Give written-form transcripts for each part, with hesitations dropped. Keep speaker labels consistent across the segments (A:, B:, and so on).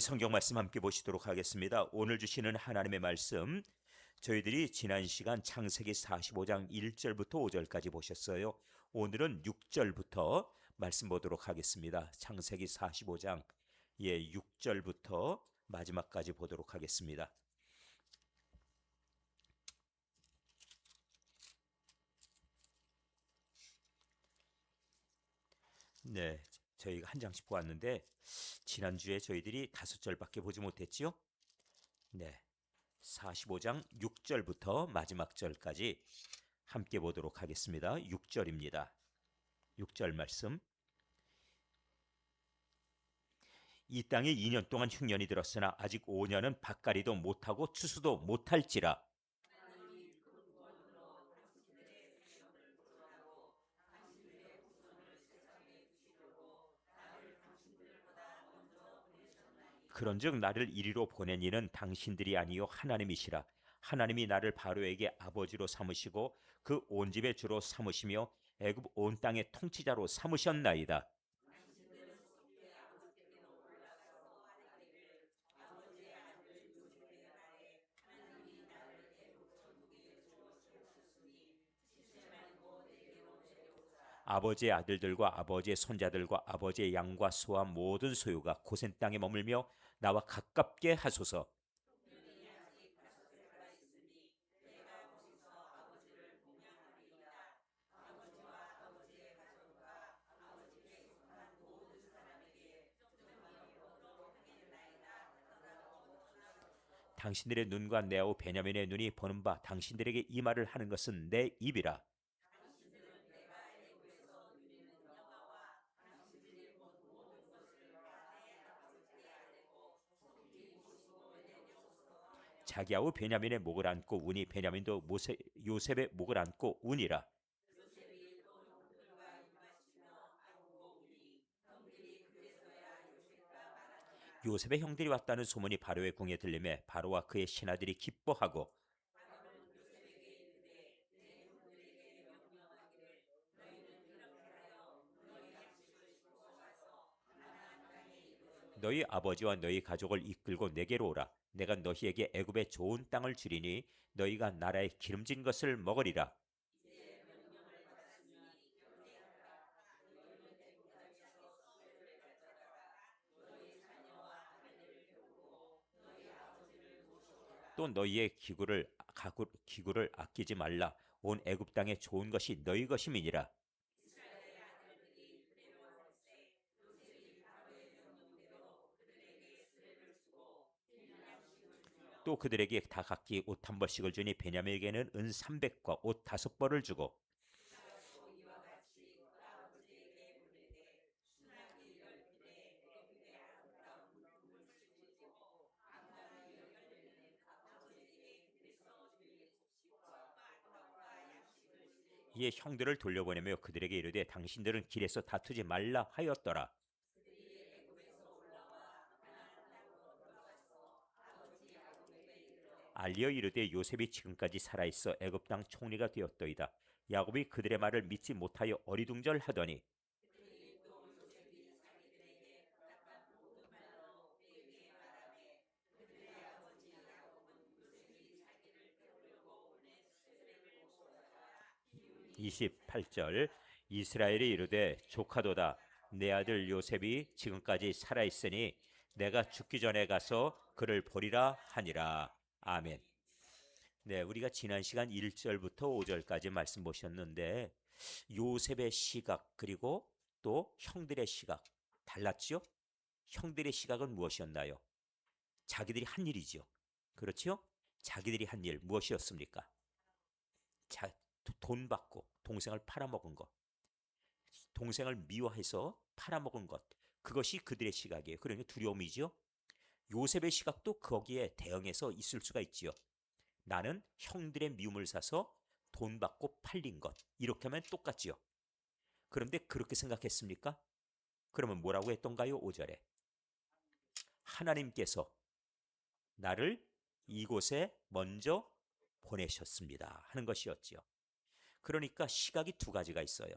A: 성경 말씀 함께 보시도록 하겠습니다. 오늘 주시는 하나님의 말씀, 저희들이 지난 시간 창세기 45장 1절부터 5절까지 보셨어요. 오늘은 6절부터 말씀 보도록 하겠습니다. 창세기 45장 6절부터 마지막까지 보도록 하겠습니다. 네, 저희가 한 장씩 보았는데 지난주에 저희들이 5절밖에 보지 못했지요? 네, 45장 6절부터 마지막 절까지 함께 보도록 하겠습니다. 6절입니다. 6절 말씀. 이 땅에 2년 동안 흉년이 들었으나 아직 5년은 밭갈이도 못하고 추수도 못할지라. 그런즉 나를 이리로 보낸 이는 당신들이 아니요 하나님이시라. 하나님이 나를 바로에게 아버지로 삼으시고 그 온 집의 주로 삼으시며 애굽 온 땅의 통치자로 삼으셨나이다. 아버지의 아들들과 아버지의 손자들과 아버지의 양과 소와 모든 소유가 고센 땅에 머물며 나와 가깝게 하소서. 당신들의 눈과 내아우 베냐민의 눈이 보는 바 당신들에게 이 말을 하는 것은 내 입이라. 자기 아우 베냐민의 목을 안고 우니 베냐민도 요셉의 목을 안고 우니라. 요셉의 형들이 왔다는 소문이 바로의 궁에 들리매 바로와 그의 신하들이 기뻐하고 너희 아버지와 너희 가족을 이끌고 내게로 오라. 내가 너희에게 애굽의 좋은 땅을 주리니 너희가 나라의 기름진 것을 먹으리라. 또 너희의 기구를 아끼지 말라. 온 애굽 땅에 좋은 것이 너희 것임이니라. 또 그들에게 다 각기 옷 한 벌씩을 주니 베냐민에게는 은 300과 옷 5벌을 주고 이에 형들을 돌려보내며 그들에게 이르되 당신들은 길에서 다투지 말라 하였더라. 알리어 이르되 요셉이 지금까지 살아있어 애굽 땅 총리가 되었더이다. 야곱이 그들의 말을 믿지 못하여 어리둥절하더니 (28절) 이스라엘이 이르되 조카도다. 내 아들 요셉이 지금까지 살아있으니 내가 죽기 전에 가서 그를 보리라 하니라. 아멘. 네, 우리가 지난 시간 1절부터 5절까지 말씀 보셨는데 요셉의 시각 그리고 또 형들의 시각 달랐지요? 형들의 시각은 무엇이었나요? 자기들이 한 일이지요. 그렇지요? 자기들이 한 일 무엇이었습니까? 자, 돈 받고 동생을 팔아먹은 것, 동생을 미워해서 팔아먹은 것, 그것이 그들의 시각이에요. 그러니 두려움이지요. 요셉의 시각도 거기에 대응해서 있을 수가 있지요. 나는 형들의 미움을 사서 돈 받고 팔린 것. 이렇게 하면 똑같지요. 그런데 그렇게 생각했습니까? 그러면 뭐라고 했던가요? 5절에. 하나님께서 나를 이곳에 먼저 보내셨습니다. 하는 것이었지요. 그러니까 시각이 두 가지가 있어요.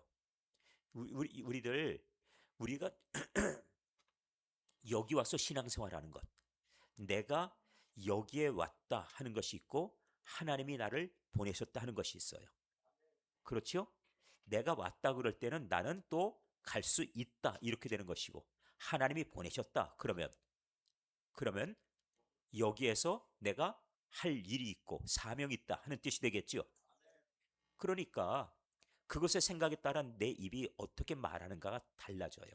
A: 우리가 여기 와서 신앙생활하는 것, 내가 여기에 왔다 하는 것이 있고 하나님이 나를 보내셨다 하는 것이 있어요. 그렇죠? 내가 왔다 그럴 때는 나는 또 갈 수 있다 이렇게 되는 것이고, 하나님이 보내셨다 그러면 여기에서 내가 할 일이 있고 사명이 있다 하는 뜻이 되겠죠. 그러니까 그것의 생각에 따라 내 입이 어떻게 말하는가가 달라져요.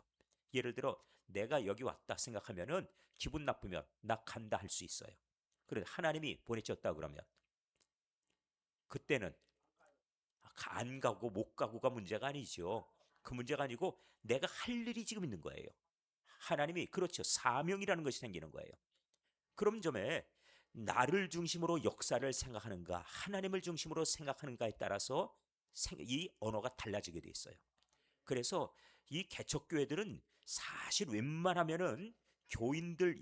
A: 예를 들어 내가 여기 왔다 생각하면은 기분 나쁘면 나 간다 할 수 있어요. 그런데 하나님이 보내셨다 그러면 그때는 안 가고 못 가고가 문제가 아니죠. 그 문제가 아니고 내가 할 일이 지금 있는 거예요. 하나님이 그렇죠. 사명이라는 것이 생기는 거예요. 그런 점에 나를 중심으로 역사를 생각하는가, 하나님을 중심으로 생각하는가에 따라서 이 언어가 달라지게 돼 있어요. 그래서 이 개척교회들은 사실 웬만하면은 교인들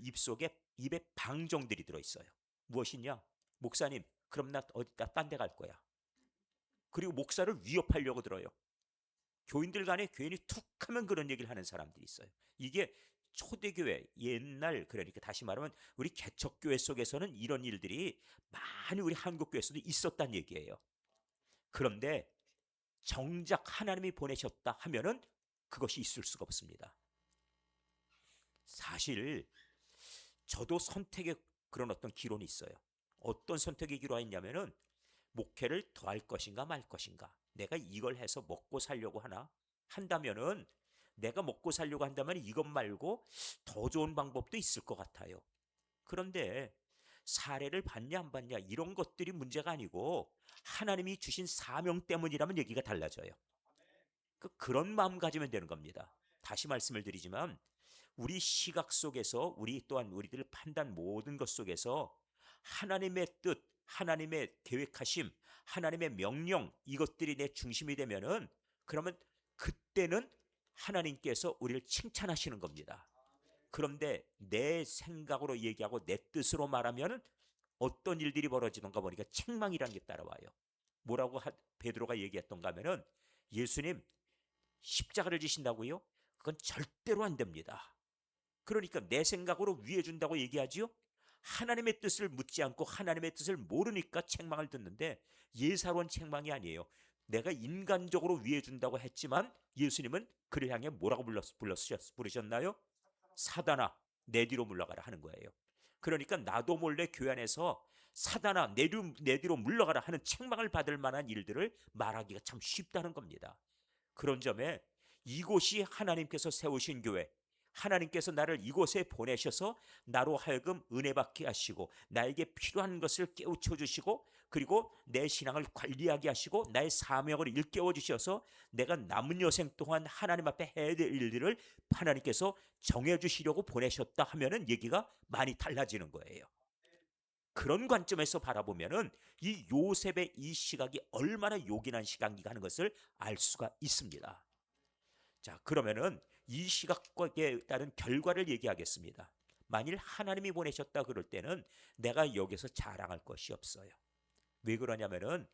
A: 입에 방정들이 들어 있어요. 무엇이냐? 목사님, 그럼 나 어디다 딴 데 갈 거야. 그리고 목사를 위협하려고 들어요. 교인들 간에 괜히 툭 하면 그런 얘기를 하는 사람들이 있어요. 이게 초대교회 옛날, 그러니까 다시 말하면 우리 개척교회 속에서는 이런 일들이 많이 우리 한국교회에서도 있었단 얘기예요. 그런데 정작 하나님이 보내셨다 하면은 그것이 있을 수가 없습니다. 사실 저도 선택의 그런 어떤 기론이 있어요. 어떤 선택의 기로했냐면은 목회를 더 할 것인가 말 것인가. 내가 이걸 해서 먹고 살려고 하나? 한다면은 내가 먹고 살려고 한다면 이것 말고 더 좋은 방법도 있을 것 같아요. 그런데 사례를 받냐 안 받냐 이런 것들이 문제가 아니고 하나님이 주신 사명 때문이라면 얘기가 달라져요. 그런 마음 가지면 되는 겁니다. 다시 말씀을 드리지만 우리 시각 속에서 우리 또한 우리들 판단 모든 것 속에서 하나님의 뜻, 하나님의 계획하심, 하나님의 명령 이것들이 내 중심이 되면은 그러면 그때는 하나님께서 우리를 칭찬하시는 겁니다. 그런데 내 생각으로 얘기하고 내 뜻으로 말하면 어떤 일들이 벌어지는가 보니까 책망이라는 게 따라와요. 뭐라고 베드로가 얘기했던가 하면은 예수님 십자가를 지신다고요? 그건 절대로 안 됩니다. 그러니까 내 생각으로 위해 준다고 얘기하지요? 하나님의 뜻을 묻지 않고 하나님의 뜻을 모르니까 책망을 듣는데 예사로운 책망이 아니에요. 내가 인간적으로 위해 준다고 했지만 예수님은 그를 향해 뭐라고 부르셨나요? 사단아 내 뒤로 물러가라 하는 거예요. 그러니까 나도 몰래 교회 안에서 사단아 내 뒤로 물러가라 하는 책망을 받을 만한 일들을 말하기가 참 쉽다는 겁니다. 그런 점에 이곳이 하나님께서 세우신 교회, 하나님께서 나를 이곳에 보내셔서 나로 하여금 은혜 받게 하시고 나에게 필요한 것을 깨우쳐 주시고 그리고 내 신앙을 관리하게 하시고 나의 사명을 일깨워 주셔서 내가 남은 여생 동안 하나님 앞에 해야 될 일들을 하나님께서 정해 주시려고 보내셨다 하면은 얘기가 많이 달라지는 거예요. 그런 관점에서 바라보면은 이 요셉의 이 시각이 얼마나 요긴한 시각인가 하는 것을 알 수가 있습니다. 자, 그러면은 이 시각에 따른 결과를 얘기하겠습니다. 만일 하나님이 보내셨다 그럴 때는 내가 여기서 자랑할 것이 없어요. 왜 그러냐면은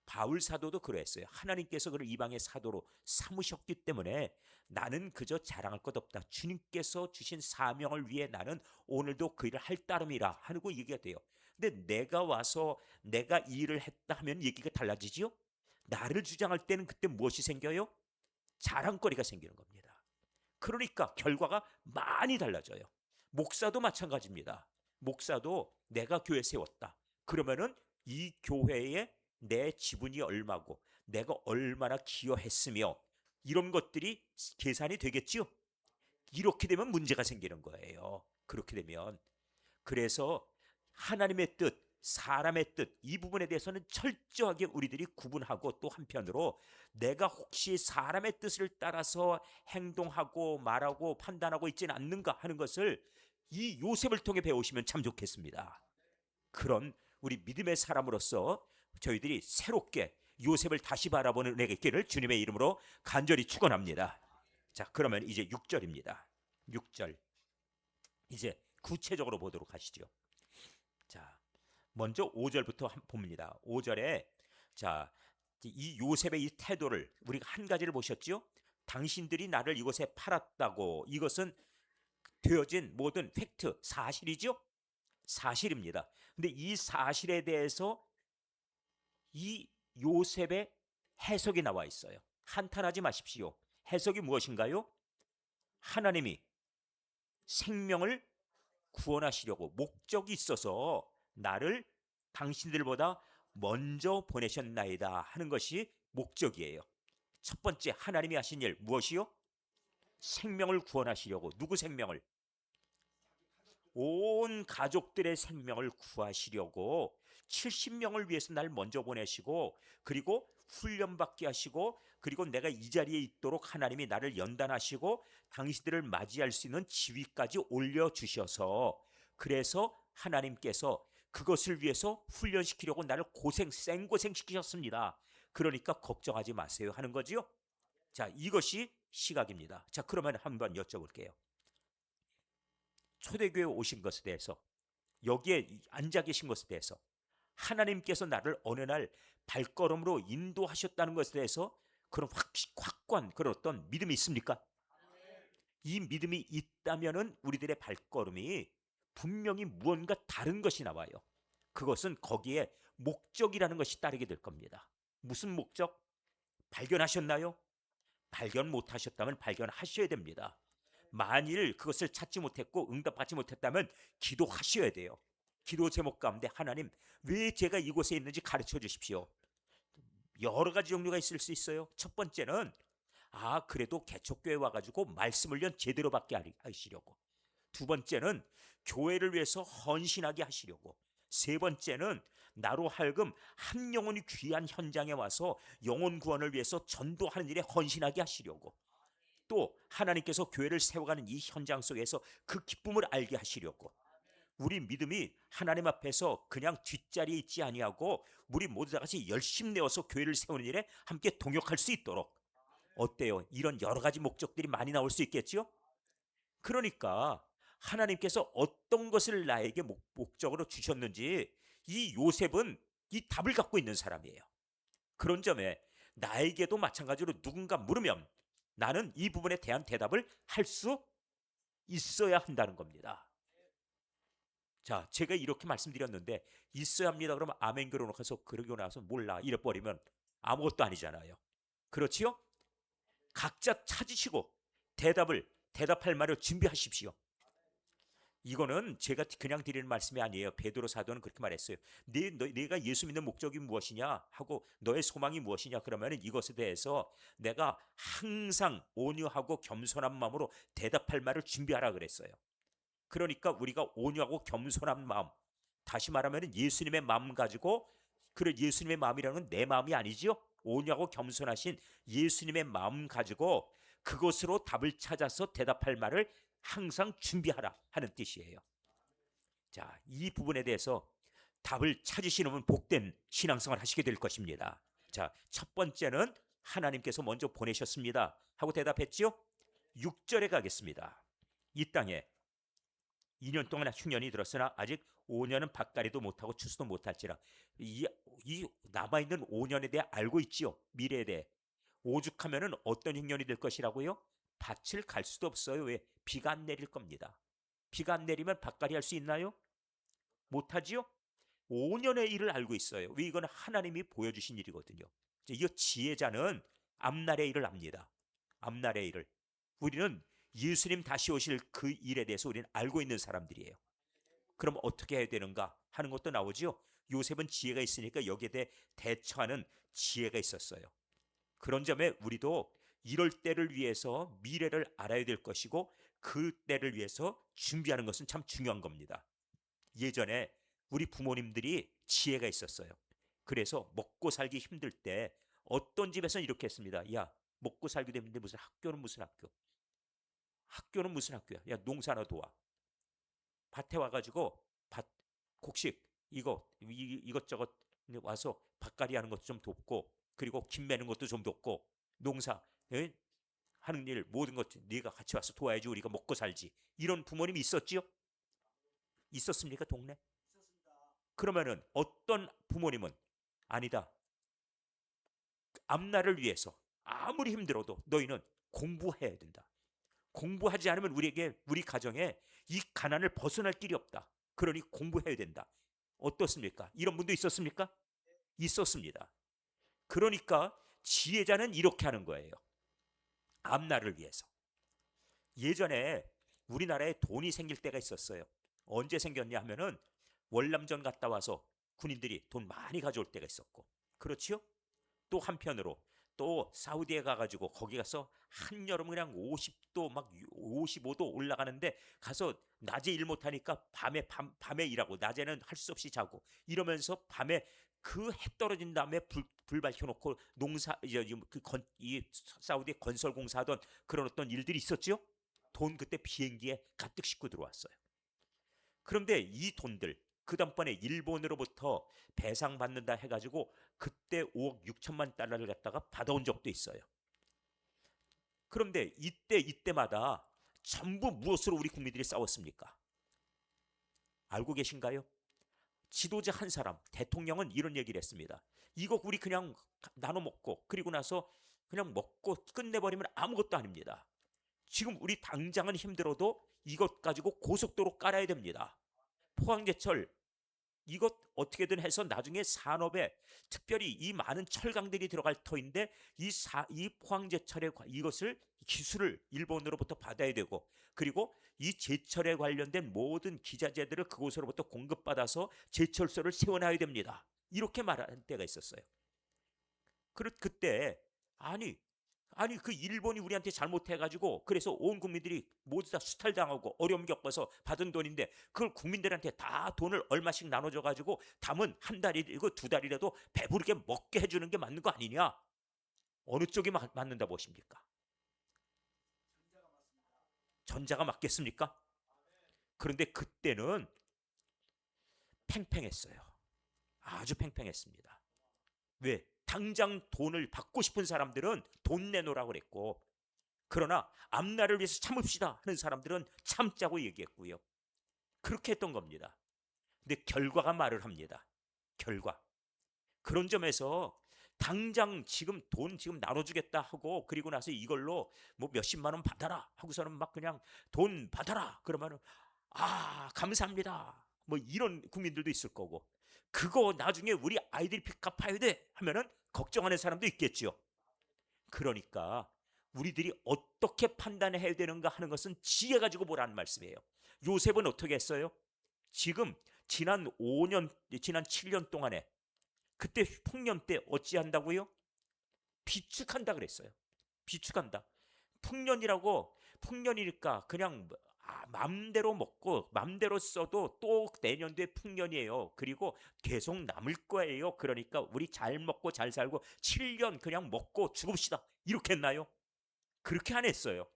A: 바울 사도도 그랬어요. 하나님께서 그를 이방의 사도로 삼으셨기 때문에 나는 그저 자랑할 것 없다. 주님께서 주신 사명을 위해 나는 오늘도 그 일을 할 따름이라 하고 얘기가 돼요. 근데 내가 와서 내가 이 일을 했다 하면 얘기가 달라지지요? 나를 주장할 때는 그때 무엇이 생겨요? 자랑거리가 생기는 겁니다. 그러니까 결과가 많이 달라져요. 목사도 마찬가지입니다. 목사도 내가 교회 세웠다. 그러면은 이 교회에 내 지분이 얼마고 내가 얼마나 기여했으며 이런 것들이 계산이 되겠지요. 이렇게 되면 문제가 생기는 거예요. 그렇게 되면 그래서 하나님의 뜻, 사람의 뜻, 이 부분에 대해서는 철저하게 우리들이 구분하고 또 한편으로 내가 혹시 사람의 뜻을 따라서 행동하고 말하고 판단하고 있지는 않는가 하는 것을 이 요셉을 통해 배우시면 참 좋겠습니다. 그런 우리 믿음의 사람으로서 저희들이 새롭게 요셉을 다시 바라보는 은혜가 있기를 주님의 이름으로 간절히 축원합니다. 자, 그러면 이제 6절입니다. 6절. 이제 구체적으로 보도록 하시죠. 자, 먼저 5절부터 봅니다. 5절에 자, 이 요셉의 이 태도를 우리가 한 가지를 보셨죠? 당신들이 나를 이곳에 팔았다고 이것은 되어진 모든 팩트, 사실이죠? 사실입니다. 근데 이 사실에 대해서 이 요셉의 해석이 나와 있어요. 한탄하지 마십시오. 해석이 무엇인가요? 하나님이 생명을 구원하시려고 목적이 있어서 나를 당신들보다 먼저 보내셨나이다 하는 것이 목적이에요. 첫 번째, 하나님이 하신 일 무엇이요? 생명을 구원하시려고. 누구 생명을? 온 가족들의 생명을 구하시려고 70명을 위해서 날 먼저 보내시고, 그리고 훈련받게 하시고, 그리고 내가 이 자리에 있도록 하나님이 나를 연단하시고 당신들을 맞이할 수 있는 지위까지 올려주셔서, 그래서 하나님께서 그것을 위해서 훈련시키려고 나를 생고생 시키셨습니다. 그러니까 걱정하지 마세요 하는 거지요. 자, 이것이 시각입니다. 자, 그러면 한번 여쭤볼게요. 초대교회에 오신 것에 대해서, 여기에 앉아 계신 것에 대해서, 하나님께서 나를 어느 날 발걸음으로 인도하셨다는 것에 대해서 그런 확고한 그런 어떤 믿음이 있습니까? 이 믿음이 있다면은 우리들의 발걸음이 분명히 무언가 다른 것이 나와요. 그것은 거기에 목적이라는 것이 따르게 될 겁니다. 무슨 목적? 발견하셨나요? 발견 못하셨다면 발견하셔야 됩니다. 만일 그것을 찾지 못했고 응답받지 못했다면 기도하셔야 돼요. 기도 제목 가운데 하나님, 왜 제가 이곳에 있는지 가르쳐 주십시오. 여러 가지 종류가 있을 수 있어요. 첫 번째는 그래도 개척교회 와가지고 말씀을 제대로 받게 하시려고. 두 번째는 교회를 위해서 헌신하게 하시려고. 세 번째는 나로 하여금 한 영혼이 귀한 현장에 와서 영혼 구원을 위해서 전도하는 일에 헌신하게 하시려고. 또 하나님께서 교회를 세워가는 이 현장 속에서 그 기쁨을 알게 하시려고. 우리 믿음이 하나님 앞에서 그냥 뒷자리에 있지 아니하고 우리 모두 다 같이 열심 내어서 교회를 세우는 일에 함께 동역할 수 있도록. 어때요? 이런 여러 가지 목적들이 많이 나올 수 있겠죠? 그러니까 하나님께서 어떤 것을 나에게 목적으로 주셨는지 이 요셉은 이 답을 갖고 있는 사람이에요. 그런 점에 나에게도 마찬가지로 누군가 물으면 나는 이 부분에 대한 대답을 할 수 있어야 한다는 겁니다. 자, 제가 이렇게 말씀드렸는데 있어야 합니다. 그러면 아멘 그러고서 그러고 나서 몰라 이래버리면 아무것도 아니잖아요. 그렇지요? 각자 찾으시고 대답할 말을 준비하십시오. 이거는 제가 그냥 드리는 말씀이 아니에요. 베드로 사도는 그렇게 말했어요. 내가 예수 믿는 목적이 무엇이냐 하고 너의 소망이 무엇이냐 그러면 이것에 대해서 내가 항상 온유하고 겸손한 마음으로 대답할 말을 준비하라 그랬어요. 그러니까 우리가 온유하고 겸손한 마음, 다시 말하면 예수님의 마음 가지고, 그래 예수님의 마음이라는 건 내 마음이 아니지요. 온유하고 겸손하신 예수님의 마음 가지고 그것으로 답을 찾아서 대답할 말을 항상 준비하라 하는 뜻이에요. 자, 이 부분에 대해서 답을 찾으시는 복된 신앙생활 하시게 될 것입니다. 자, 첫 번째는 하나님께서 먼저 보내셨습니다 하고 대답했지요. 6절에 가겠습니다. 이 땅에 2년 동안 흉년이 들었으나 아직 5년은 밭가리도 못하고 추수도 못할지라. 이 남아있는 5년에 대해 알고 있지요. 미래에 대해. 오죽하면은 어떤 흉년이 될 것이라고요? 밭을 갈 수도 없어요. 왜? 비가 안 내릴 겁니다. 비가 안 내리면 밭가리 할 수 있나요? 못하지요? 5년의 일을 알고 있어요. 왜? 이건 하나님이 보여주신 일이거든요. 이 지혜자는 앞날의 일을 압니다. 앞날의 일을. 우리는 예수님 다시 오실 그 일에 대해서 우리는 알고 있는 사람들이에요. 그럼 어떻게 해야 되는가 하는 것도 나오죠. 요셉은 지혜가 있으니까 여기에 대해 대처하는 지혜가 있었어요. 그런 점에 우리도 이럴 때를 위해서 미래를 알아야 될 것이고 그 때를 위해서 준비하는 것은 참 중요한 겁니다. 예전에 우리 부모님들이 지혜가 있었어요. 그래서 먹고 살기 힘들 때 어떤 집에서는 이렇게 했습니다. 야, 먹고 살기도 힘든데 무슨 학교는 무슨 학교? 학교는 무슨 학교야? 야, 농사나 도와. 밭에 와가지고 밭 곡식 이것저것 와서 밭갈이 하는 것도 좀 돕고, 그리고 김 매는 것도 좀 돕고, 농사 하는 일 모든 것 네가 같이 와서 도와야지 우리가 먹고 살지. 이런 부모님이 있었지요? 있었습니까 동네? 그러면은 어떤 부모님은 아니다. 앞날을 위해서 아무리 힘들어도 너희는 공부해야 된다. 공부하지 않으면 우리 가정에 이 가난을 벗어날 길이 없다. 그러니 공부해야 된다. 어떻습니까? 이런 분도 있었습니까? 있었습니다. 그러니까 지혜자는 이렇게 하는 거예요. 앞날을 위해서. 예전에 우리나라에 돈이 생길 때가 있었어요. 언제 생겼냐 하면은 월남전 갔다 와서 군인들이 돈 많이 가져올 때가 있었고, 그렇지요? 또 한편으로 또 사우디에 가가지고 거기 가서 한여름 그냥 50도 막 55도 올라가는데 가서 낮에 일 못하니까 밤에 일하고 낮에는 할 수 없이 자고 이러면서 밤에 그 해 떨어진 다음에 불 밝혀놓고 농사 이 사우디 건설 공사하던 그런 어떤 일들이 있었죠. 돈 그때 비행기에 가득 싣고 들어왔어요. 그런데 이 돈들 그 다음번에 일본으로부터 배상받는다 해가지고 그때 5억 6천만 달러를 갖다가 받아온 적도 있어요. 그런데 이때마다 전부 무엇으로 우리 국민들이 싸웠습니까? 알고 계신가요? 지도자 한 사람, 대통령은 이런 얘기를 했습니다. 이거 우리 그냥 나눠 먹고 그리고 나서 그냥 먹고 끝내버리면 아무것도 아닙니다. 지금 우리 당장은 힘들어도 이것 가지고 고속도로 깔아야 됩니다. 포항제철 이것 어떻게든 해서 나중에 산업에 특별히 이 많은 철강들이 들어갈 터인데 이 포항제철의 이것을 기술을 일본으로부터 받아야 되고 그리고 이 제철에 관련된 모든 기자재들을 그곳으로부터 공급받아서 제철소를 세워놔야 됩니다. 이렇게 말한 때가 있었어요. 그때 아니 그 일본이 우리한테 잘못해가지고 그래서 온 국민들이 모두 다 수탈당하고 어려움 겪어서 받은 돈인데 그걸 국민들한테 다 돈을 얼마씩 나눠줘가지고 담은 한 달이고 두 달이라도 배부르게 먹게 해주는 게 맞는 거 아니냐? 어느 쪽이 맞는다 보십니까? 전자가 맞겠습니까? 그런데 그때는 팽팽했어요. 아주 팽팽했습니다. 왜? 당장 돈을 받고 싶은 사람들은 돈 내놓으라고 그랬고 그러나 앞날을 위해서 참읍시다 하는 사람들은 참자고 얘기했고요. 그렇게 했던 겁니다. 근데 결과가 말을 합니다. 결과. 그런 점에서 당장 지금 돈 지금 나눠주겠다 하고 그리고 나서 이걸로 뭐 몇십만 원 받아라 하고서는 막 그냥 돈 받아라 그러면은 감사합니다 뭐 이런 국민들도 있을 거고 그거 나중에 우리 아이들이 빚갚아야 돼 하면은 걱정하는 사람도 있겠죠. 그러니까 우리들이 어떻게 판단해야 되는가 하는 것은 지혜 가지고 보라는 말씀이에요. 요셉은 어떻게 했어요? 지금 지난 5년, 지난 7년 동안에 그때 풍년 때 어찌한다고요? 비축한다 그랬어요. 비축한다. 풍년이니까 그냥 맘대로 먹고 맘대로 써도 또 내년도에 풍년이에요. 그리고 계속 남을 거예요. 그러니까 우리 잘 먹고 잘 살고 7년 그냥 먹고 죽읍시다. 이렇게 했나요? 그렇게 안 했어요.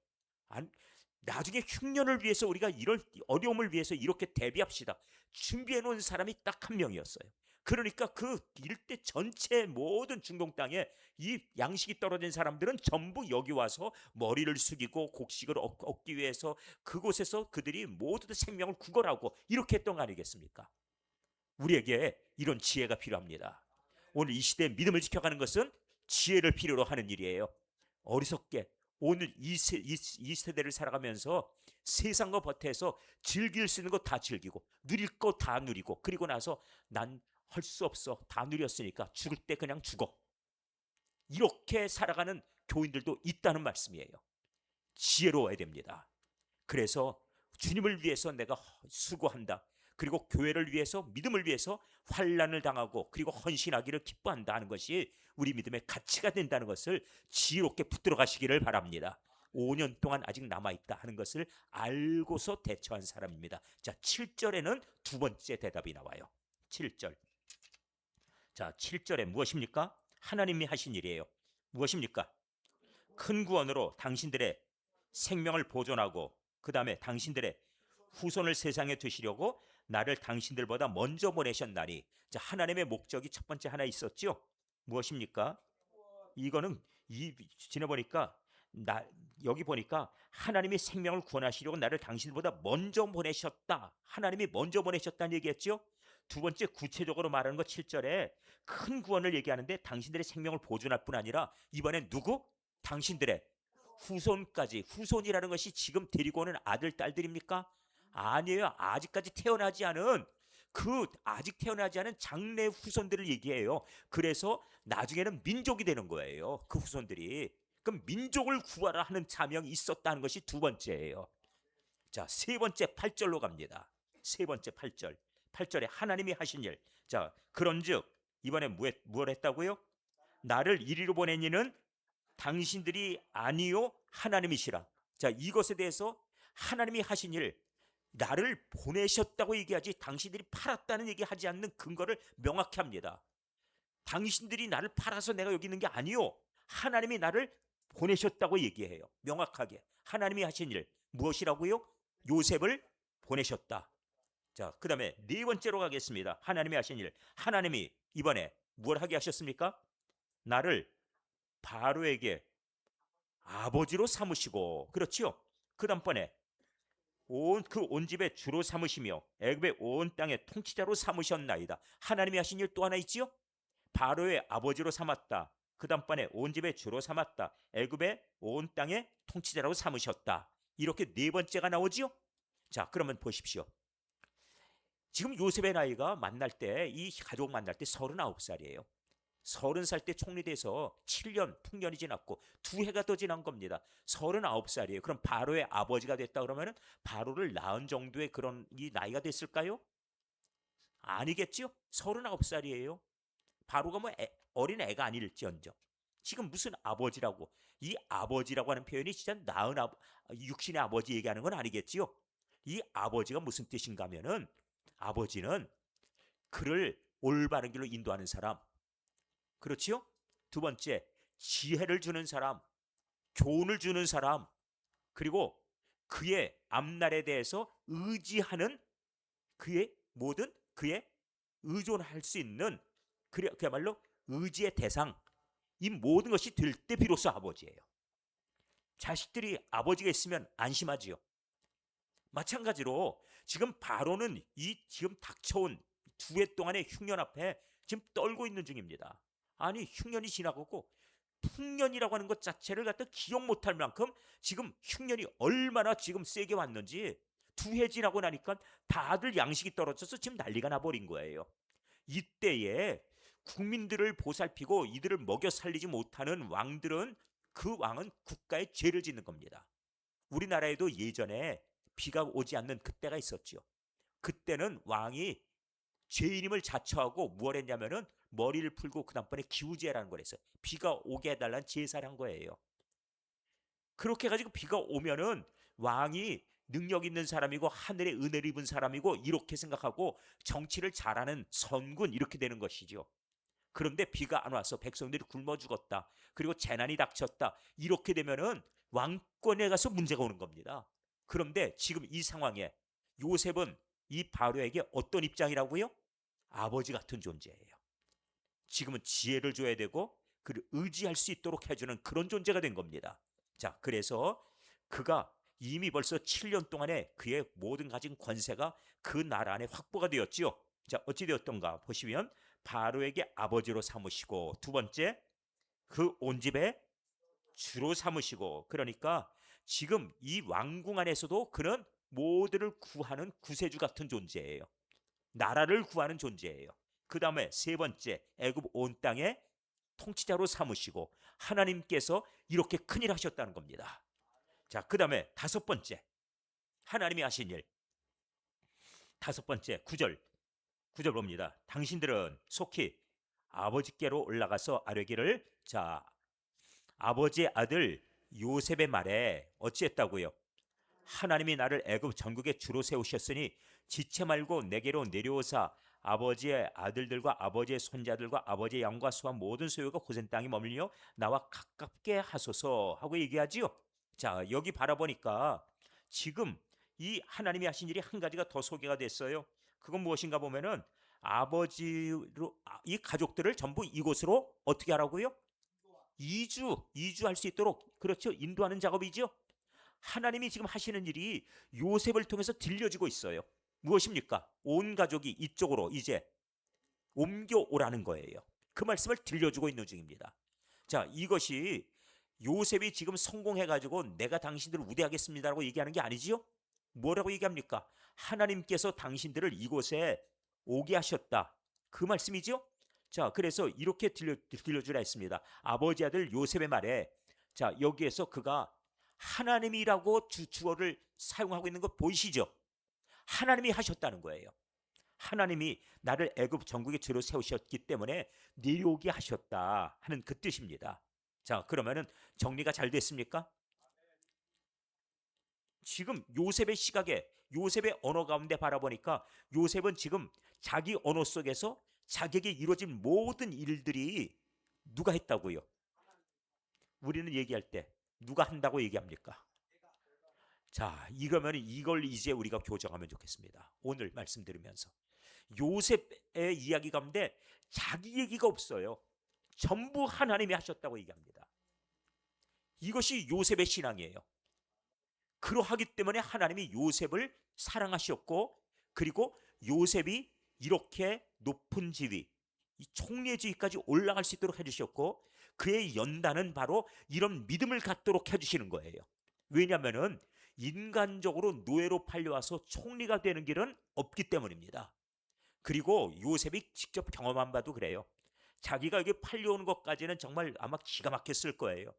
A: 나중에 흉년을 위해서 우리가 이런 어려움을 위해서 이렇게 대비합시다. 준비해 놓은 사람이 딱 한 명이었어요. 그러니까 그 일대 전체 모든 중동 땅에 이 양식이 떨어진 사람들은 전부 여기 와서 머리를 숙이고 곡식을 얻기 위해서 그곳에서 그들이 모두 다 생명을 구걸하고 이렇게 했던 거 아니겠습니까? 우리에게 이런 지혜가 필요합니다. 오늘 이 시대에 믿음을 지켜가는 것은 지혜를 필요로 하는 일이에요. 어리석게 오늘 이 세대를 살아가면서 세상과 버텨서 즐길 수 있는 거 다 즐기고 누릴 거 다 누리고 그리고 나서 난 할 수 없어 다 누렸으니까 죽을 때 그냥 죽어 이렇게 살아가는 교인들도 있다는 말씀이에요. 지혜로워야 됩니다. 그래서 주님을 위해서 내가 수고한다. 그리고 교회를 위해서 믿음을 위해서 환난을 당하고 그리고 헌신하기를 기뻐한다 하는 것이 우리 믿음의 가치가 된다는 것을 지혜롭게 붙들어 가시기를 바랍니다. 5년 동안 아직 남아있다 하는 것을 알고서 대처한 사람입니다. 자, 7절에는 두 번째 대답이 나와요. 7절. 자, 7절에 무엇입니까? 하나님이 하신 일이에요. 무엇입니까? 큰 구원으로 당신들의 생명을 보존하고 그 다음에 당신들의 후손을 세상에 두시려고 나를 당신들보다 먼저 보내셨나니. 자, 하나님의 목적이 첫 번째 하나 있었죠. 무엇입니까? 이거는 지내보니까 여기 보니까 하나님이 생명을 구원하시려고 나를 당신보다 먼저 보내셨다. 하나님이 먼저 보내셨다는 얘기했죠. 두 번째 구체적으로 말하는 거 7절에 큰 구원을 얘기하는데 당신들의 생명을 보존할 뿐 아니라 이번엔 누구? 당신들의 후손까지. 후손이라는 것이 지금 데리고 오는 아들, 딸들입니까? 아니에요. 아직까지 태어나지 않은 아직 태어나지 않은 장래 후손들을 얘기해요. 그래서 나중에는 민족이 되는 거예요. 그 후손들이. 그럼 민족을 구하라 하는 사명이 있었다는 것이 두 번째예요. 자, 세 번째 8절로 갑니다. 세 번째 8절. 8절에 하나님이 하신 일. 자, 그런즉 이번에 뭘 했다고요? 나를 이리로 보낸 이는 당신들이 아니요 하나님이시라. 자, 이것에 대해서 하나님이 하신 일, 나를 보내셨다고 얘기하지 당신들이 팔았다는 얘기하지 않는 근거를 명확히 합니다. 당신들이 나를 팔아서 내가 여기 있는 게 아니요, 하나님이 나를 보내셨다고 얘기해요. 명확하게. 하나님이 하신 일 무엇이라고요? 요셉을 보내셨다. 자, 그 다음에 네 번째로 가겠습니다. 하나님이 하신 일. 하나님이 이번에 뭘 하게 하셨습니까? 나를 바로에게 아버지로 삼으시고, 그렇지요? 그 다음번에 온 집의 주로 삼으시며 애굽의 온 땅의 통치자로 삼으셨나이다. 하나님이 하신 일 또 하나 있지요? 바로의 아버지로 삼았다. 그 다음번에 온 집의 주로 삼았다. 애굽의 온 땅의 통치자로 삼으셨다. 이렇게 네 번째가 나오지요? 자, 그러면 보십시오. 지금 요셉의 나이가 만날 때, 이 가족 만날 때 39살이에요. 30살 때 총리돼서 7년 풍년이 지났고 2해가 더 지난 겁니다. 39살이에요. 그럼 바로의 아버지가 됐다 그러면 바로를 낳은 정도의 그런 이 나이가 됐을까요? 아니겠죠? 39살이에요. 바로가 뭐 어린 애가 아닐지언정. 지금 무슨 아버지라고, 이 아버지라고 하는 표현이 진짜 낳은 육신의 아버지 얘기하는 건 아니겠지요? 이 아버지가 무슨 뜻인가 하면은, 아버지는 그를 올바른 길로 인도하는 사람, 그렇지요? 두 번째, 지혜를 주는 사람, 교훈을 주는 사람, 그리고 그의 앞날에 대해서 의지하는, 그의 모든, 그의 의존할 수 있는, 그야말로 의지의 대상, 이 모든 것이 될 때 비로소 아버지예요. 자식들이 아버지가 있으면 안심하지요. 마찬가지로 지금 바로는 이 지금 닥쳐온 2해 동안의 흉년 앞에 지금 떨고 있는 중입니다. 아니, 흉년이 지나가고 풍년이라고 하는 것 자체를 갖다 기억 못할 만큼 지금 흉년이 얼마나 지금 세게 왔는지, 2해 지나고 나니까 다들 양식이 떨어져서 지금 난리가 나버린 거예요. 이때에 국민들을 보살피고 이들을 먹여 살리지 못하는 왕들은, 그 왕은 국가에 죄를 짓는 겁니다. 우리나라에도 예전에 비가 오지 않는 그때가 있었죠. 그때는 왕이 죄인임을 자처하고 뭘 했냐면은 머리를 풀고 그 다음번에 기우제라는 걸 했어요. 비가 오게 해달라는 제사를 한 거예요. 그렇게 해가지고 비가 오면은 왕이 능력 있는 사람이고 하늘의 은혜를 입은 사람이고 이렇게 생각하고 정치를 잘하는 선군, 이렇게 되는 것이죠. 그런데 비가 안 와서 백성들이 굶어 죽었다, 그리고 재난이 닥쳤다, 이렇게 되면은 왕권에 가서 문제가 오는 겁니다. 그런데 지금 이 상황에 요셉은 이 바로에게 어떤 입장이라고요? 아버지 같은 존재예요. 지금은 지혜를 줘야 되고 그를 의지할 수 있도록 해주는 그런 존재가 된 겁니다. 자, 그래서 그가 이미 벌써 7년 동안에 그의 모든 가진 권세가 그 나라 안에 확보가 되었지요. 자, 어찌 되었던가 보시면, 바로에게 아버지로 삼으시고, 두 번째, 그 온 집에 주로 삼으시고, 그러니까 지금 이 왕궁 안에서도 그는 모두를 구하는 구세주 같은 존재예요. 나라를 구하는 존재예요. 그 다음에 세 번째, 애굽 온 땅에 통치자로 삼으시고, 하나님께서 이렇게 큰일 하셨다는 겁니다. 자, 그 다음에 다섯 번째, 하나님이 하신 일. 다섯 번째, 9절 봅니다. 당신들은 속히 아버지께로 올라가서 아뢰기를, 자, 아버지의 아들 요셉의 말에 어찌했다고요? 하나님이 나를 애굽 전국에 주로 세우셨으니 지체 말고 내게로 내려오사 아버지의 아들들과 아버지의 손자들과 아버지의 양과 소와 모든 소유가 고센 땅에 머물며 나와 가깝게 하소서 하고 얘기하지요. 자, 여기 바라보니까 지금 이 하나님이 하신 일이 한 가지가 더 소개가 됐어요. 그건 무엇인가 보면은, 아버지로 이 가족들을 전부 이곳으로 어떻게 하라고요? 이주할 수 있도록, 그렇죠, 인도하는 작업이죠. 하나님이 지금 하시는 일이 요셉을 통해서 들려지고 있어요. 무엇입니까? 온 가족이 이쪽으로 이제 옮겨오라는 거예요. 그 말씀을 들려주고 있는 중입니다. 자, 이것이 요셉이 지금 성공해가지고 내가 당신들을 우대하겠습니다라고 얘기하는 게 아니지요? 뭐라고 얘기합니까? 하나님께서 당신들을 이곳에 오게 하셨다. 그 말씀이죠? 자, 그래서 이렇게 들려주라 했습니다. 아버지 아들 요셉의 말에, 자, 여기에서 그가 하나님이라고 주어를 사용하고 있는 거 보이시죠? 하나님이 하셨다는 거예요. 하나님이 나를 애굽 전국의 죄로 세우셨기 때문에 내려오게 하셨다 하는 그 뜻입니다. 자, 그러면은 정리가 잘 됐습니까? 지금 요셉의 시각에, 요셉의 언어 가운데 바라보니까 요셉은 지금 자기 언어 속에서 자기에게 이루어진 모든 일들이 누가 했다고요? 우리는 얘기할 때 누가 한다고 얘기합니까? 자, 이러면 이걸 이제 우리가 교정하면 좋겠습니다. 오늘 말씀 들으면서 요셉의 이야기 가운데 자기 얘기가 없어요. 전부 하나님이 하셨다고 얘기합니다. 이것이 요셉의 신앙이에요. 그러하기 때문에 하나님이 요셉을 사랑하셨고, 그리고 요셉이 이렇게 높은 지위, 이 총리의 지위까지 올라갈 수 있도록 해주셨고, 그의 연단은 바로 이런 믿음을 갖도록 해주시는 거예요. 왜냐하면 인간적으로 노예로 팔려와서 총리가 되는 길은 없기 때문입니다. 그리고 요셉이 직접 경험한 바도 그래요. 자기가 여기 팔려오는 것까지는 정말 아마 기가 막혔을 거예요.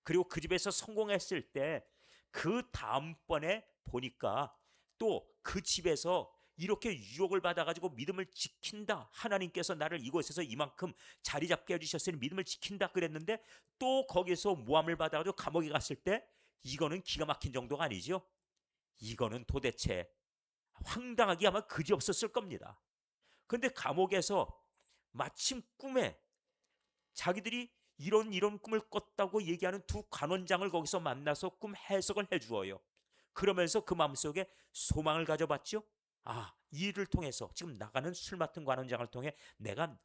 A: 그리고 그 집에서 성공했을 때 그 다음번에 보니까 또 그 집에서 이렇게 유혹을 받아가지고 믿음을 지킨다. 하나님께서 나를 이곳에서 이만큼 자리 잡게 해주셨으니 믿음을 지킨다 그랬는데 또 거기서 모함을 받아가지고 감옥에 갔을 때 이거는 기가 막힌 정도가 아니죠. 이거는 도대체 황당하게 아마 그지없었을 겁니다. 그런데 감옥에서 마침 꿈에 자기들이 이런 꿈을 꿨다고 얘기하는 두 관원장을 거기서 만나서 꿈 해석을 해주어요. 그러면서 그 마음속에 소망을 가져봤죠. 아, 이 일을 통해서 지금 나가는 술 맡은 관원장을 통해 내가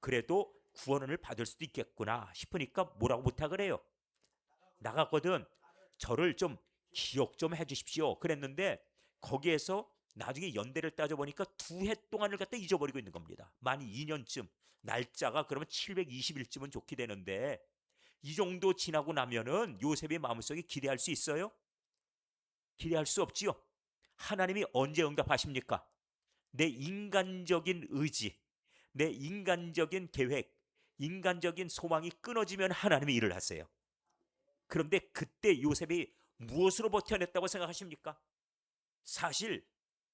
A: 그래도 구원을 받을 수도 있겠구나 싶으니까 뭐라고 부탁을 해요. 나갔거든. 저를 좀 기억 좀 해주십시오. 그랬는데 거기에서 나중에 연대를 따져보니까 2해 동안을 갖다 잊어버리고 있는 겁니다. 만 2년쯤. 날짜가 그러면 720일쯤은 좋게 되는데 이 정도 지나고 나면은 요셉의 마음속에 기대할 수 있어요? 기대할 수 없지요. 하나님이 언제 응답하십니까? 내 인간적인 의지, 내 인간적인 계획, 인간적인 소망이 끊어지면 하나님이 일을 하세요. 그런데 그때 요셉이 무엇으로 버텨냈다고 생각하십니까? 사실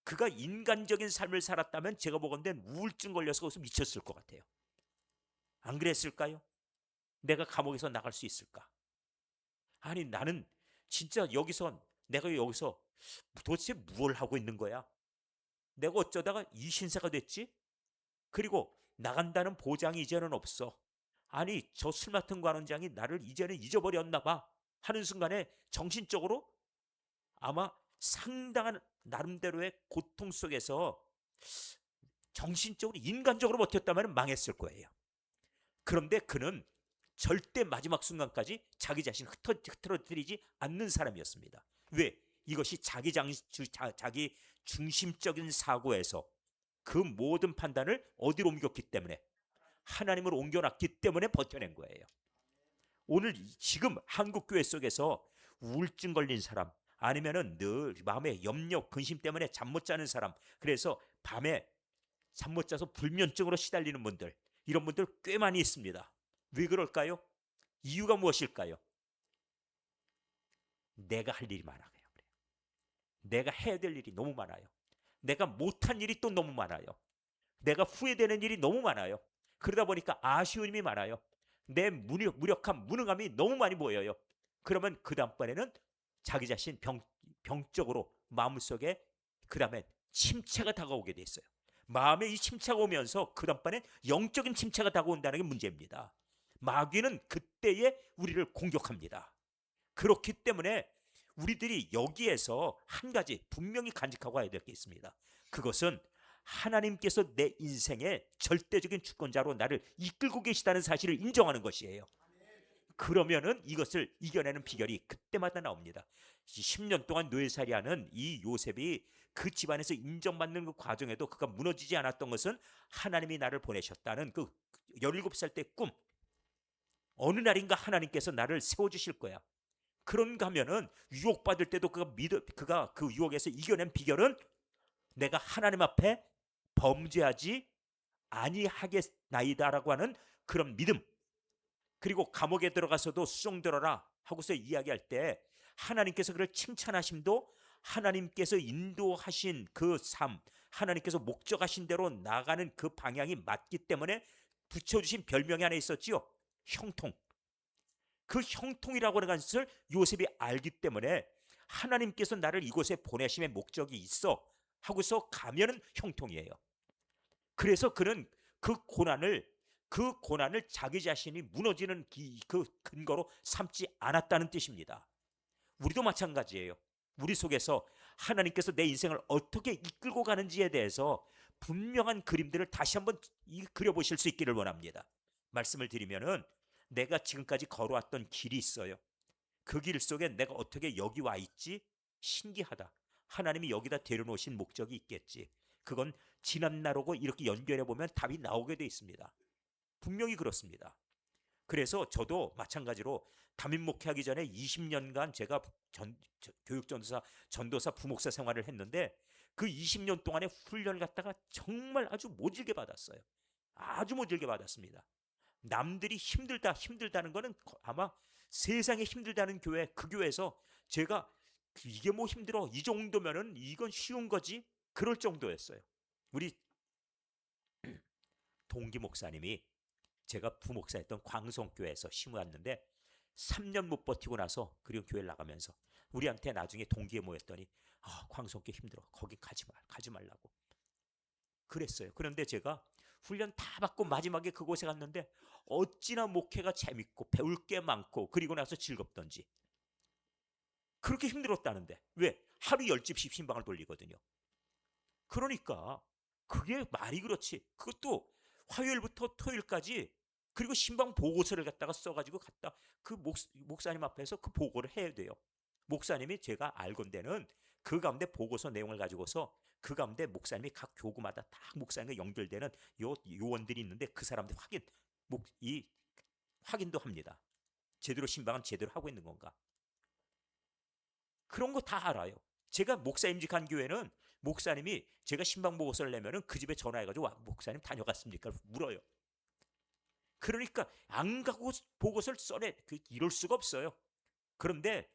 A: 그가 인간적인 삶을 살았다면 제가 보건대 우울증 걸려서 거기서 미쳤을 것 같아요. 안 그랬을까요? 내가 감옥에서 나갈 수 있을까? 아니 나는 진짜 내가 여기서 도대체 무엇을 하고 있는 거야? 내가 어쩌다가 이 신세가 됐지? 그리고 나간다는 보장이 이제는 없어. 아니 저 술 맡은 관원장이 나를 이제는 잊어버렸나 봐 하는 순간에 정신적으로 아마 상당한 나름대로의 고통 속에서 정신적으로 인간적으로 버텼다면 망했을 거예요. 그런데 그는 절대 마지막 순간까지 자기 자신 흐트러뜨리지 않는 사람이었습니다. 왜? 이것이 자기 중심적인 사고에서 그 모든 판단을 어디로 옮겼기 때문에 하나님으로 옮겨놨기 때문에 버텨낸 거예요. 오늘 지금 한국 교회 속에서 우울증 걸린 사람 아니면은 늘 마음에 염려 근심 때문에 잠 못 자는 사람, 그래서 밤에 잠 못 자서 불면증으로 시달리는 분들, 이런 분들 꽤 많이 있습니다. 왜 그럴까요? 이유가 무엇일까요? 내가 할 일이 많아요. 내가 해야 될 일이 너무 많아요. 내가 못한 일이 또 너무 많아요. 내가 후회되는 일이 너무 많아요. 그러다 보니까 아쉬움이 많아요. 내 무력함, 무능함이 너무 많이 보여요. 그러면 그 다음번에는 자기 자신 병적으로 마음속에 그 다음에 침체가 다가오게 돼 있어요. 마음에 이 침체가 오면서 그 다음번에 영적인 침체가 다가온다는 게 문제입니다. 마귀는 그때에 우리를 공격합니다. 그렇기 때문에 우리들이 여기에서 한 가지 분명히 간직하고 가야 될 게 있습니다. 그것은 하나님께서 내 인생의 절대적인 주권자로 나를 이끌고 계시다는 사실을 인정하는 것이에요. 그러면은 이것을 이겨내는 비결이 그때마다 나옵니다. 10년 동안 노예살이하는 이 요셉이 그 집안에서 인정받는 그 과정에도 그가 무너지지 않았던 것은 하나님이 나를 보내셨다는 그 17살 때 꿈, 어느 날인가 하나님께서 나를 세워주실 거야. 그런가 하면은 유혹받을 때도 그가 그 유혹에서 이겨낸 비결은 내가 하나님 앞에 범죄하지 아니하겠나이다라고 하는 그런 믿음. 그리고 감옥에 들어가서도 수종들어라 하고서 이야기할 때 하나님께서 그를 칭찬하심도 하나님께서 인도하신 그 삶, 하나님께서 목적하신 대로 나가는 그 방향이 맞기 때문에 붙여주신 별명이 하나 있었지요. 형통. 그 형통이라고 하는 것을 요셉이 알기 때문에 하나님께서 나를 이곳에 보내심의 목적이 있어 하고서 가면은 형통이에요. 그래서 그는 그 고난을 자기 자신이 무너지는 그 근거로 삼지 않았다는 뜻입니다. 우리도 마찬가지예요. 우리 속에서 하나님께서 내 인생을 어떻게 이끌고 가는지에 대해서 분명한 그림들을 다시 한번 그려보실 수 있기를 원합니다. 말씀을 드리면은 내가 지금까지 걸어왔던 길이 있어요. 그 길 속에 내가 어떻게 여기 와 있지? 신기하다. 하나님이 여기다 데려놓으신 목적이 있겠지. 그건 지난날하고 이렇게 연결해 보면 답이 나오게 돼 있습니다. 분명히 그렇습니다. 그래서 저도 마찬가지로 담임 목회하기 전에 20년간 제가 전도사 부목사 생활을 했는데 그 20년 동안의 훈련을 갖다가 정말 아주 모질게 받았어요. 아주 모질게 받았습니다. 남들이 힘들다는 거는 아마 세상에 힘들다는 교회, 그 교회에서 제가 이게 뭐 힘들어, 이 정도면은 이건 쉬운 거지, 그럴 정도였어요. 우리 동기 목사님이 제가 부목사였던 광성교회에서 심어왔는데 3년 못 버티고 나서 그리고 교회를 나가면서 우리한테 나중에 동기에 모였더니 광성교회 힘들어, 거기 가지 말라고 그랬어요. 그런데 제가 훈련 다 받고 마지막에 그곳에 갔는데 어찌나 목회가 재밌고 배울 게 많고 그리고 나서 즐겁던지. 그렇게 힘들었다는데 왜? 하루 10집씩 신방을 돌리거든요. 그러니까 그게 말이 그렇지. 그것도 화요일부터 토요일까지 그리고 신방 보고서를 갖다가 써가지고 갔다 그 목사님 앞에서 그 보고를 해야 돼요. 목사님이 제가 알건대는 그 가운데 보고서 내용을 가지고서 그 가운데 목사님이 각 교구마다 다 목사님과 연결되는 요원들이 있는데 그 사람들 확인도 합니다. 제대로 신방은 제대로 하고 있는 건가? 그런 거 다 알아요. 제가 목사임직한 교회는 목사님이 제가 신방 보고서를 내면은 그 집에 전화해가지고 목사님 다녀갔습니까? 물어요. 그러니까 안 가고 보고서를 써내 이럴 수가 없어요. 그런데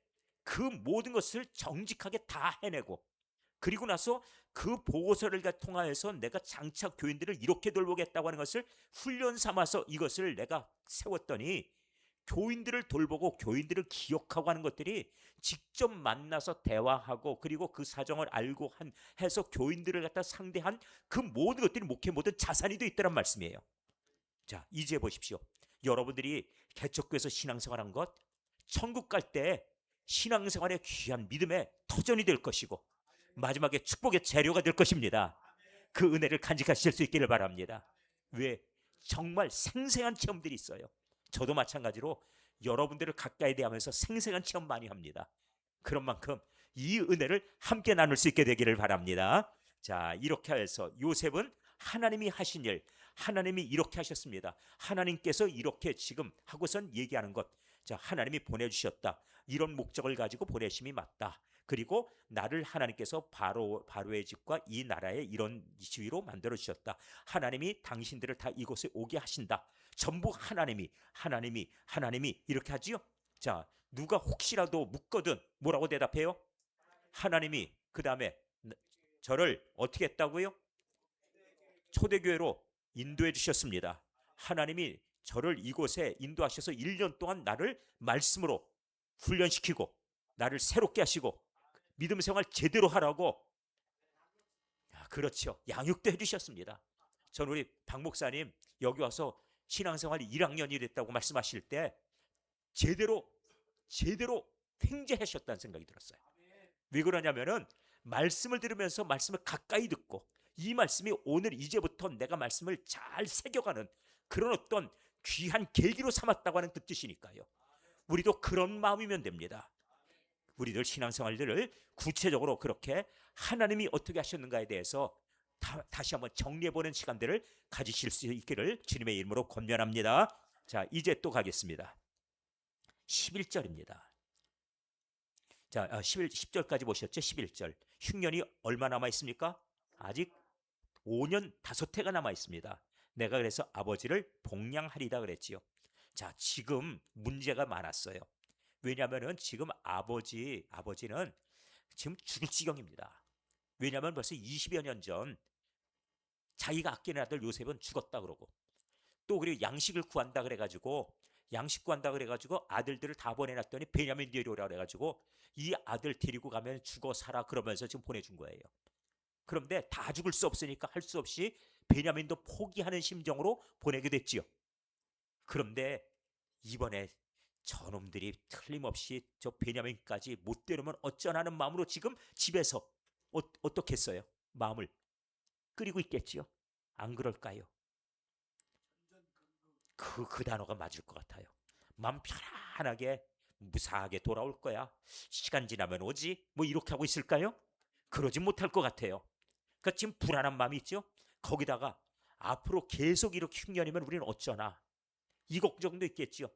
A: 그 모든 것을 정직하게 다 해내고 그리고 나서 그 보고서를 통하여서 내가 장차 교인들을 이렇게 돌보겠다고 하는 것을 훈련 삼아서 이것을 내가 세웠더니 교인들을 돌보고 교인들을 기억하고 하는 것들이 직접 만나서 대화하고 그리고 그 사정을 알고 해서 교인들을 갖다 상대한 그 모든 것들이 목회 모든 자산이 돼 있다는 말씀이에요. 자, 이제 보십시오. 여러분들이 개척교회에서 신앙생활한 것 천국 갈 때 신앙생활의 귀한 믿음의 터전이 될 것이고 마지막에 축복의 재료가 될 것입니다. 그 은혜를 간직하실 수 있기를 바랍니다. 왜? 정말 생생한 체험들이 있어요. 저도 마찬가지로 여러분들을 가까이 대하면서 생생한 체험 많이 합니다. 그런 만큼 이 은혜를 함께 나눌 수 있게 되기를 바랍니다. 자, 이렇게 해서 요셉은 하나님이 하신 일, 하나님이 이렇게 하셨습니다. 하나님께서 이렇게 지금 하고선 얘기하는 것, 자, 하나님이 보내주셨다. 이런 목적을 가지고 보내심이 맞다. 그리고 나를 하나님께서 바로의 집과 이 나라의 이런 지위로 만들어 주셨다. 하나님이 당신들을 다 이곳에 오게 하신다. 전부 하나님이 이렇게 하지요. 자, 누가 혹시라도 묻거든 뭐라고 대답해요? 하나님이. 그 다음에 저를 어떻게 했다고요? 초대교회로 인도해 주셨습니다. 하나님이 저를 이곳에 인도하셔서 1년 동안 나를 말씀으로 훈련시키고 나를 새롭게 하시고 믿음 생활 제대로 하라고. 그렇죠. 양육도 해주셨습니다. 전 우리 박 목사님 여기 와서 신앙생활이 1학년이 됐다고 말씀하실 때 제대로 횡재하셨다는 생각이 들었어요. 왜 그러냐면은 말씀을 들으면서 말씀을 가까이 듣고 이 말씀이 오늘 이제부터 내가 말씀을 잘 새겨가는 그런 어떤 귀한 계기로 삼았다고 하는 그 뜻이니까요. 우리도 그런 마음이면 됩니다. 우리들 신앙생활들을 구체적으로 그렇게 하나님이 어떻게 하셨는가에 대해서 다시 한번 정리해보는 시간들을 가지실 수 있기를 주님의 이름으로 권면합니다. 자, 이제 또 가겠습니다. 11절입니다. 자, 10절까지 보셨죠? 11절. 흉년이 얼마 남아 있습니까? 아직 5년 5해가 남아 있습니다. 내가 그래서 아버지를 복량하리다 그랬지요. 자, 지금 문제가 많았어요. 왜냐하면은 지금 아버지는 지금 죽을 지경입니다. 왜냐하면 벌써 20여 년 전 자기가 아끼는 아들 요셉은 죽었다 그러고, 또 그리고 양식을 구한다 그래가지고, 양식 구한다 그래가지고 아들들을 다 보내놨더니 베냐민 데려오라 그래가지고 이 아들 데리고 가면 죽어 살아 그러면서 지금 보내준 거예요. 그런데 다 죽을 수 없으니까 할 수 없이 베냐민도 포기하는 심정으로 보내게 됐지요. 그런데 이번에 저놈들이 틀림없이 저 베냐민까지 못 데려오면 어쩌나는 마음으로 지금 집에서 어떻게 했어요? 마음을 끓이고 있겠지요. 안 그럴까요? 그 단어가 맞을 것 같아요. 마음 편안하게 무사하게 돌아올 거야. 시간 지나면 오지. 뭐 이렇게 하고 있을까요? 그러지 못할 것 같아요. 그러니까 지금 불안한 마음이 있죠. 거기다가 앞으로 계속 이렇게 흉년이면 우리는 어쩌나 이 걱정도 있겠지요.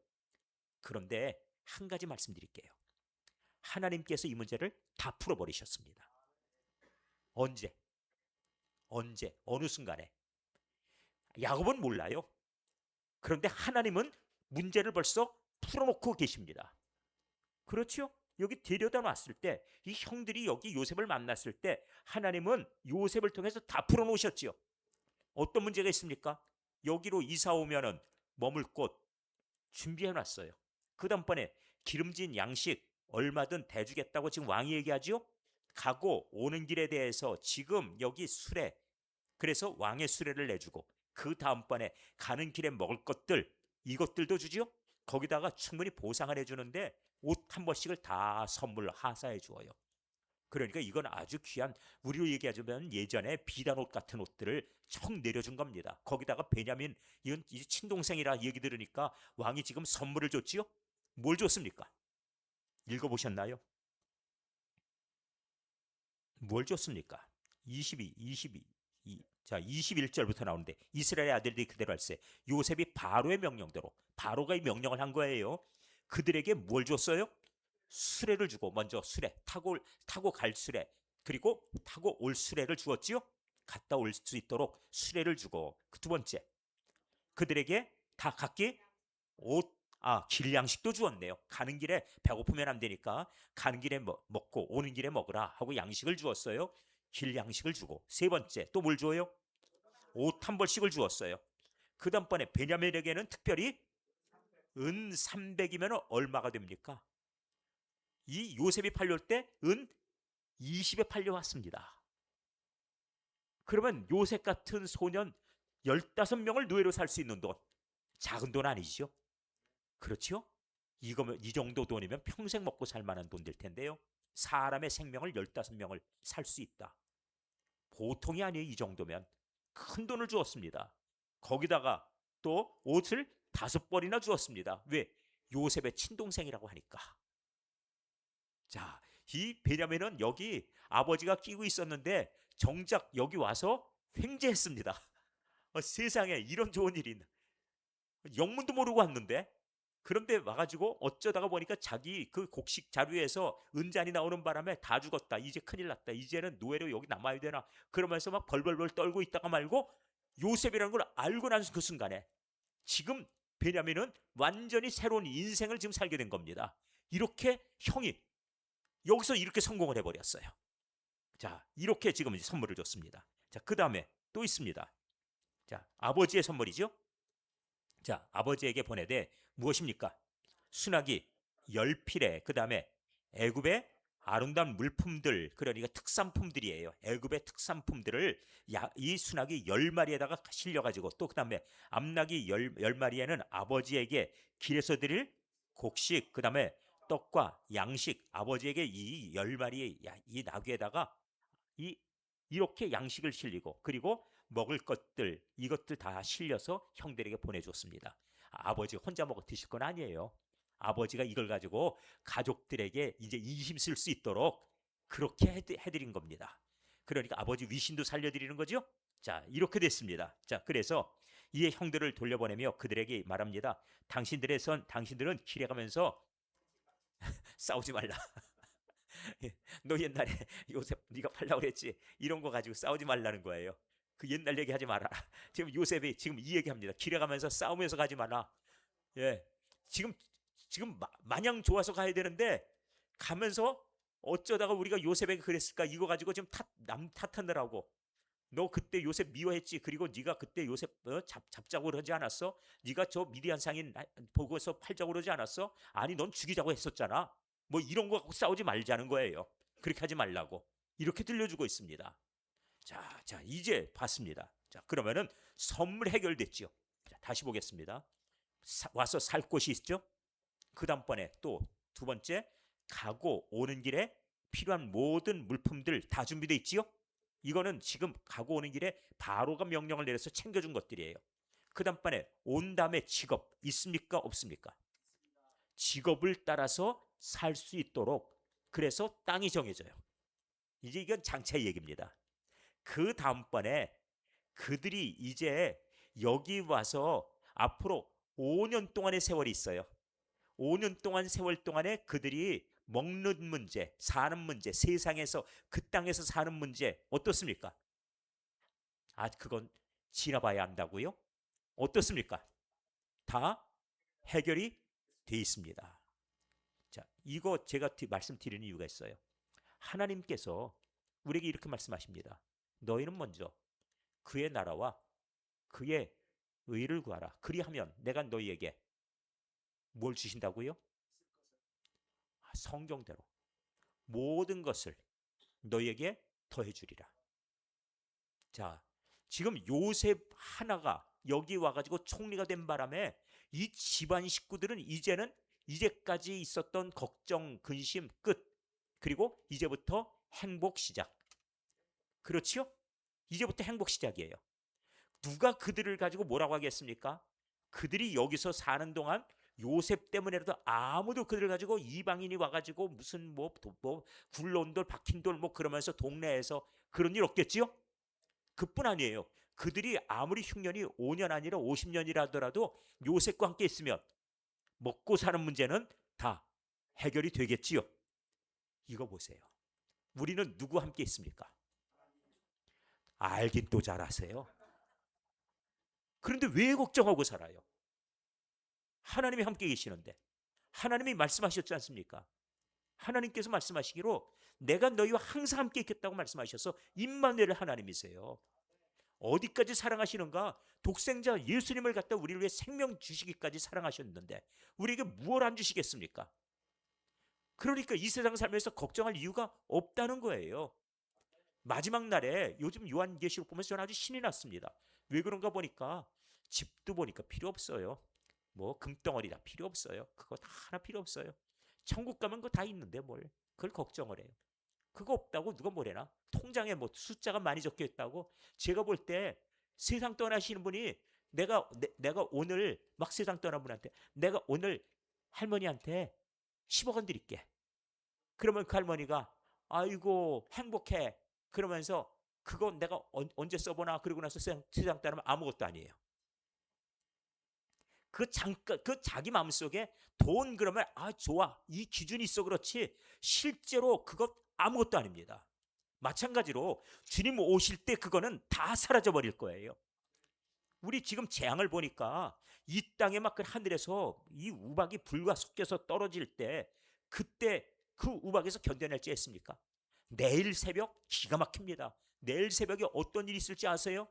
A: 그런데 한 가지 말씀드릴게요. 하나님께서 이 문제를 다 풀어버리셨습니다. 언제? 언제? 어느 순간에? 야곱은 몰라요. 그런데 하나님은 문제를 벌써 풀어놓고 계십니다. 그렇죠? 여기 데려다 놨을 때, 이 형들이 여기 요셉을 만났을 때 하나님은 요셉을 통해서 다 풀어놓으셨지요. 어떤 문제가 있습니까? 여기로 이사 오면은 머물 곳 준비해놨어요. 그 다음번에 기름진 양식 얼마든 대주겠다고 지금 왕이 얘기하죠. 가고 오는 길에 대해서 지금 여기 수레, 그래서 왕의 수레를 내주고, 그 다음번에 가는 길에 먹을 것들 이것들도 주죠. 거기다가 충분히 보상을 해주는데 옷 한 벌씩을 다 선물 하사해 주어요. 그러니까 이건 아주 귀한, 우리로 얘기하자면 예전에 비단옷 같은 옷들을 청 내려준 겁니다. 거기다가 베냐민, 이건 이제 친동생이라 얘기 들으니까 왕이 지금 선물을 줬지요. 뭘 줬습니까? 읽어보셨나요? 뭘 줬습니까? 자, 21절부터 나오는데, 이스라엘의 아들들이 그대로 할세. 요셉이 바로의 명령대로, 바로가 이 명령을 한 거예요. 그들에게 뭘 줬어요? 수레를 주고, 먼저 수레, 타고 갈 수레, 그리고 타고 올 수레를 주었지요. 갔다 올 수 있도록 수레를 주고, 그 두 번째, 그들에게 다 각기 옷, 길 양식도 주었네요. 가는 길에 배고프면 안 되니까 가는 길에 먹고 오는 길에 먹으라 하고 양식을 주었어요. 길 양식을 주고, 세 번째 또 뭘 주어요? 옷 한 벌씩을 주었어요. 그 다음번에 베냐민에게는 특별히 은 300이면 얼마가 됩니까? 이 요셉이 팔려올 때 은 20에 팔려왔습니다. 그러면 요셉 같은 소년 15명을 노예로 살 수 있는 돈, 작은 돈 아니죠? 그렇죠? 이거면, 이 정도 돈이면 평생 먹고 살 만한 돈 될 텐데요. 사람의 생명을 15명을 살 수 있다. 보통이 아니에요. 이 정도면 큰 돈을 주었습니다. 거기다가 또 옷을 5벌이나 주었습니다. 왜? 요셉의 친동생이라고 하니까. 자, 이 베냐민은 여기 아버지가 끼고 있었는데 정작 여기 와서 횡재했습니다. 세상에 이런 좋은 일이 있나. 영문도 모르고 왔는데, 그런데 와가지고 어쩌다가 보니까 자기 그 곡식 자루에서 은잔이 나오는 바람에 다 죽었다. 이제 큰일 났다. 이제는 노예로 여기 남아야 되나. 그러면서 막 벌벌벌 떨고 있다가 말고 요셉이라는 걸 알고 난 그 순간에 지금 베냐민은 완전히 새로운 인생을 지금 살게 된 겁니다. 이렇게 형이 여기서 이렇게 성공을 해버렸어요. 자, 이렇게 지금 이제 선물을 줬습니다. 자, 그 다음에 또 있습니다. 자, 아버지의 선물이죠. 자, 아버지에게 보내되 무엇입니까? 수나기 10필에, 그 다음에 애굽의 아름다운 물품들, 그러니까 특산품들이에요. 애굽의 특산품들을 이 수나기 10마리에다가 실려가지고, 또 그 다음에 암나기 10마리에는 아버지에게 길에서 드릴 곡식, 그 다음에 떡과 양식, 아버지에게 이 10마리의 이 나귀에다가 이 이렇게 양식을 실리고, 그리고 먹을 것들 이것들 다 실려서 형들에게 보내줬습니다. 아버지 혼자 먹어 드실 건 아니에요. 아버지가 이걸 가지고 가족들에게 이제 인심 쓸 수 있도록 그렇게 해드린 겁니다. 그러니까 아버지 위신도 살려드리는 거죠. 자, 이렇게 됐습니다. 자, 그래서 이에 형들을 돌려보내며 그들에게 말합니다. 당신들은 길에 가면서 싸우지 말라. 너 옛날에 요셉 네가 팔라고 그랬지. 이런 거 가지고 싸우지 말라는 거예요. 그 옛날 얘기하지 마라. 지금 요셉이 지금 이 얘기합니다. 길에 가면서 싸우면서 가지 마라. 예, 지금 마냥 좋아서 가야 되는데 가면서 어쩌다가 우리가 요셉에게 그랬을까 이거 가지고 지금 남 탓하느라고. 너 그때 요셉 미워했지. 그리고 네가 그때 요셉 잡자고 그러지 않았어? 네가 저 미디안 상인 보고서 팔자고 그러지 않았어? 아니 넌 죽이자고 했었잖아. 뭐 이런 거 갖고 싸우지 말자는 거예요. 그렇게 하지 말라고. 이렇게 들려주고 있습니다. 자, 이제 봤습니다. 자, 그러면은 선물 해결됐죠. 자, 다시 보겠습니다. 와서 살 곳이 있죠. 그 다음번에 또 두 번째, 가고 오는 길에 필요한 모든 물품들 다 준비되어 있지요. 이거는 지금 가고 오는 길에 바로가 명령을 내려서 챙겨준 것들이에요. 그 다음번에 온 다음에 직업 있습니까 없습니까? 직업을 따라서 살 수 있도록 그래서 땅이 정해져요. 이제 이건 장차 얘기입니다. 그 다음번에 그들이 이제 여기 와서 앞으로 5년 동안의 세월이 있어요. 5년 동안 세월 동안에 그들이 먹는 문제, 사는 문제, 세상에서 그 땅에서 사는 문제 어떻습니까? 아, 그건 지나봐야 한다고요? 어떻습니까? 다 해결이 돼 있습니다. 자, 이거 제가 말씀드리는 이유가 있어요. 하나님께서 우리에게 이렇게 말씀하십니다. 너희는 먼저 그의 나라와 그의 의를 구하라. 그리하면 내가 너희에게 뭘 주신다고요? 성경대로 모든 것을 너희에게 더해주리라. 자, 지금 요셉 하나가 여기 와가지고 총리가 된 바람에 이 집안 식구들은 이제는 이제까지 있었던 걱정, 근심 끝. 그리고 이제부터 행복 시작. 그렇지요? 이제부터 행복 시작이에요. 누가 그들을 가지고 뭐라고 하겠습니까? 그들이 여기서 사는 동안 요셉 때문에라도 아무도 그들을 가지고 이방인이 와가지고 무슨 뭐 굴러온 돌 박힌 돌 뭐 그러면서 동네에서 그런 일 없겠지요? 그뿐 아니에요. 그들이 아무리 흉년이 5년 아니라 50년이라 하더라도 요셉과 함께 있으면 먹고 사는 문제는 다 해결이 되겠지요. 이거 보세요. 우리는 누구 함께 있습니까? 알긴 또 잘 아세요. 그런데 왜 걱정하고 살아요? 하나님이 함께 계시는데. 하나님이 말씀하셨지 않습니까? 하나님께서 말씀하시기로 내가 너희와 항상 함께 있겠다고 말씀하셔서 임마누엘 하나님이세요. 어디까지 사랑하시는가? 독생자 예수님을 갖다 우리를 위해 생명 주시기까지 사랑하셨는데 우리에게 무엇을 안 주시겠습니까? 그러니까 이 세상 살면서 걱정할 이유가 없다는 거예요. 마지막 날에 요즘 요한계시록 보면서 저는 아주 신이 났습니다. 왜 그런가 보니까 집도 보니까 필요 없어요. 뭐 금덩어리 다 필요 없어요. 그거 다 하나 필요 없어요. 천국 가면 그거 다 있는데 뭘 그걸 걱정을 해요. 그거 없다고 누가 뭐래나? 통장에 뭐 숫자가 많이 적혀 있다고? 제가 볼 때 세상 떠나시는 분이 내가 오늘 막 세상 떠난 분한테 내가 오늘 할머니한테 10억 원 드릴게. 그러면 그 할머니가 아이고 행복해. 그러면서 그거 내가 언제 써보나 그러고 나서 세상 떠나면 아무것도 아니에요. 그 잠깐 그 자기 마음속에 돈 그러면 아 좋아 이 기준이 있어 그렇지 실제로 그것 아무것도 아닙니다. 마찬가지로 주님 오실 때 그거는 다 사라져 버릴 거예요. 우리 지금 재앙을 보니까 이 땅에 막 그 하늘에서 이 우박이 불과 섞여서 떨어질 때 그때 그 우박에서 견뎌낼지 했습니까? 내일 새벽 기가 막힙니다. 내일 새벽에 어떤 일이 있을지 아세요?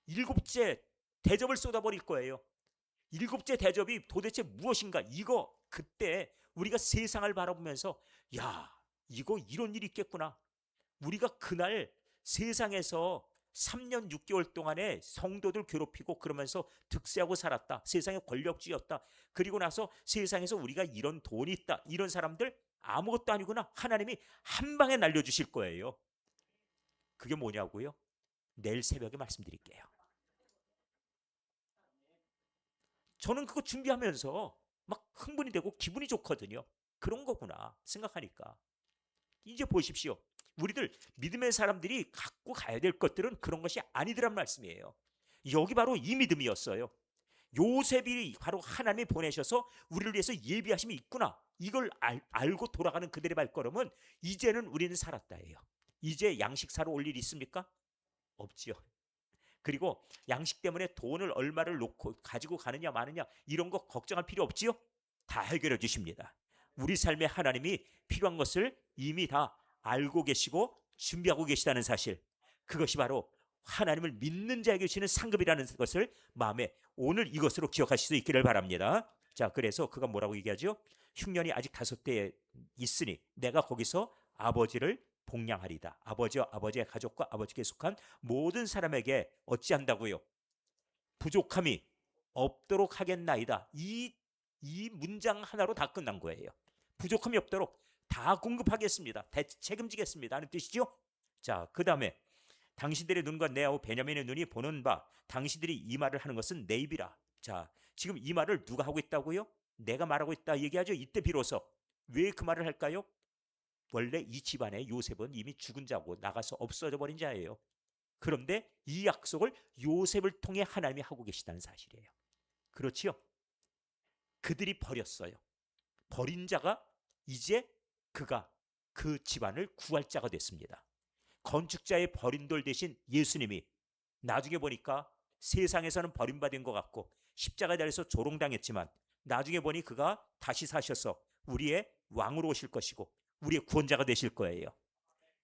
A: 일곱째 대접을 쏟아버릴 거예요. 일곱째 대접이 도대체 무엇인가? 이거 그때 우리가 세상을 바라보면서 야 이거 이런 일이 있겠구나. 우리가 그날 세상에서 3년 6개월 동안에 성도들 괴롭히고 그러면서 득세하고 살았다. 세상의 권력주의였다. 그리고 나서 세상에서 우리가 이런 돈이 있다. 이런 사람들 아무것도 아니구나. 하나님이 한 방에 날려주실 거예요. 그게 뭐냐고요? 내일 새벽에 말씀드릴게요. 저는 그거 준비하면서 막 흥분이 되고 기분이 좋거든요. 그런 거구나 생각하니까. 이제 보십시오. 우리들 믿음의 사람들이 갖고 가야 될 것들은 그런 것이 아니더란 말씀이에요. 여기 바로 이 믿음이었어요. 요셉이 바로 하나님이 보내셔서 우리를 위해서 예비하심이 있구나. 이걸 알고 돌아가는 그들의 발걸음은 이제는 우리는 살았다예요. 이제 양식 사러 올 일이 있습니까? 없지요. 그리고 양식 때문에 돈을 얼마를 놓고 가지고 가느냐 마느냐 이런 거 걱정할 필요 없지요. 다 해결해 주십니다. 우리 삶에 하나님이 필요한 것을 이미 다 알고 계시고 준비하고 계시다는 사실, 그것이 바로 하나님을 믿는 자에게 주시는 상급이라는 것을 마음에 오늘 이것으로 기억하실 수 있기를 바랍니다. 자, 그래서 그가 뭐라고 얘기하죠? 흉년이 아직 5대 있으니 내가 거기서 아버지를 복량하리다. 아버지와 아버지의 가족과 아버지께 속한 모든 사람에게 어찌한다고요? 부족함이 없도록 하겠나이다. 이 문장 하나로 다 끝난 거예요. 부족함이 없도록 다 공급하겠습니다. 책임지겠습니다. 하는 뜻이죠. 자, 그 다음에 당신들의 눈과 내 아우 베냐민의 눈이 보는 바 당신들이 이 말을 하는 것은 내 입이라. 자, 지금 이 말을 누가 하고 있다고요? 내가 말하고 있다 얘기하죠. 이때 비로소 왜 그 말을 할까요? 원래 이 집안에 요셉은 이미 죽은 자고 나가서 없어져 버린 자예요. 그런데 이 약속을 요셉을 통해 하나님이 하고 계시다는 사실이에요. 그렇지요? 그들이 버렸어요. 버린 자가 이제 그가 그 집안을 구할 자가 됐습니다. 건축자의 버린 돌 대신 예수님이 나중에 보니까 세상에서는 버림받은 것 같고 십자가에 달려서 조롱당했지만 나중에 보니 그가 다시 사셔서 우리의 왕으로 오실 것이고 우리의 구원자가 되실 거예요.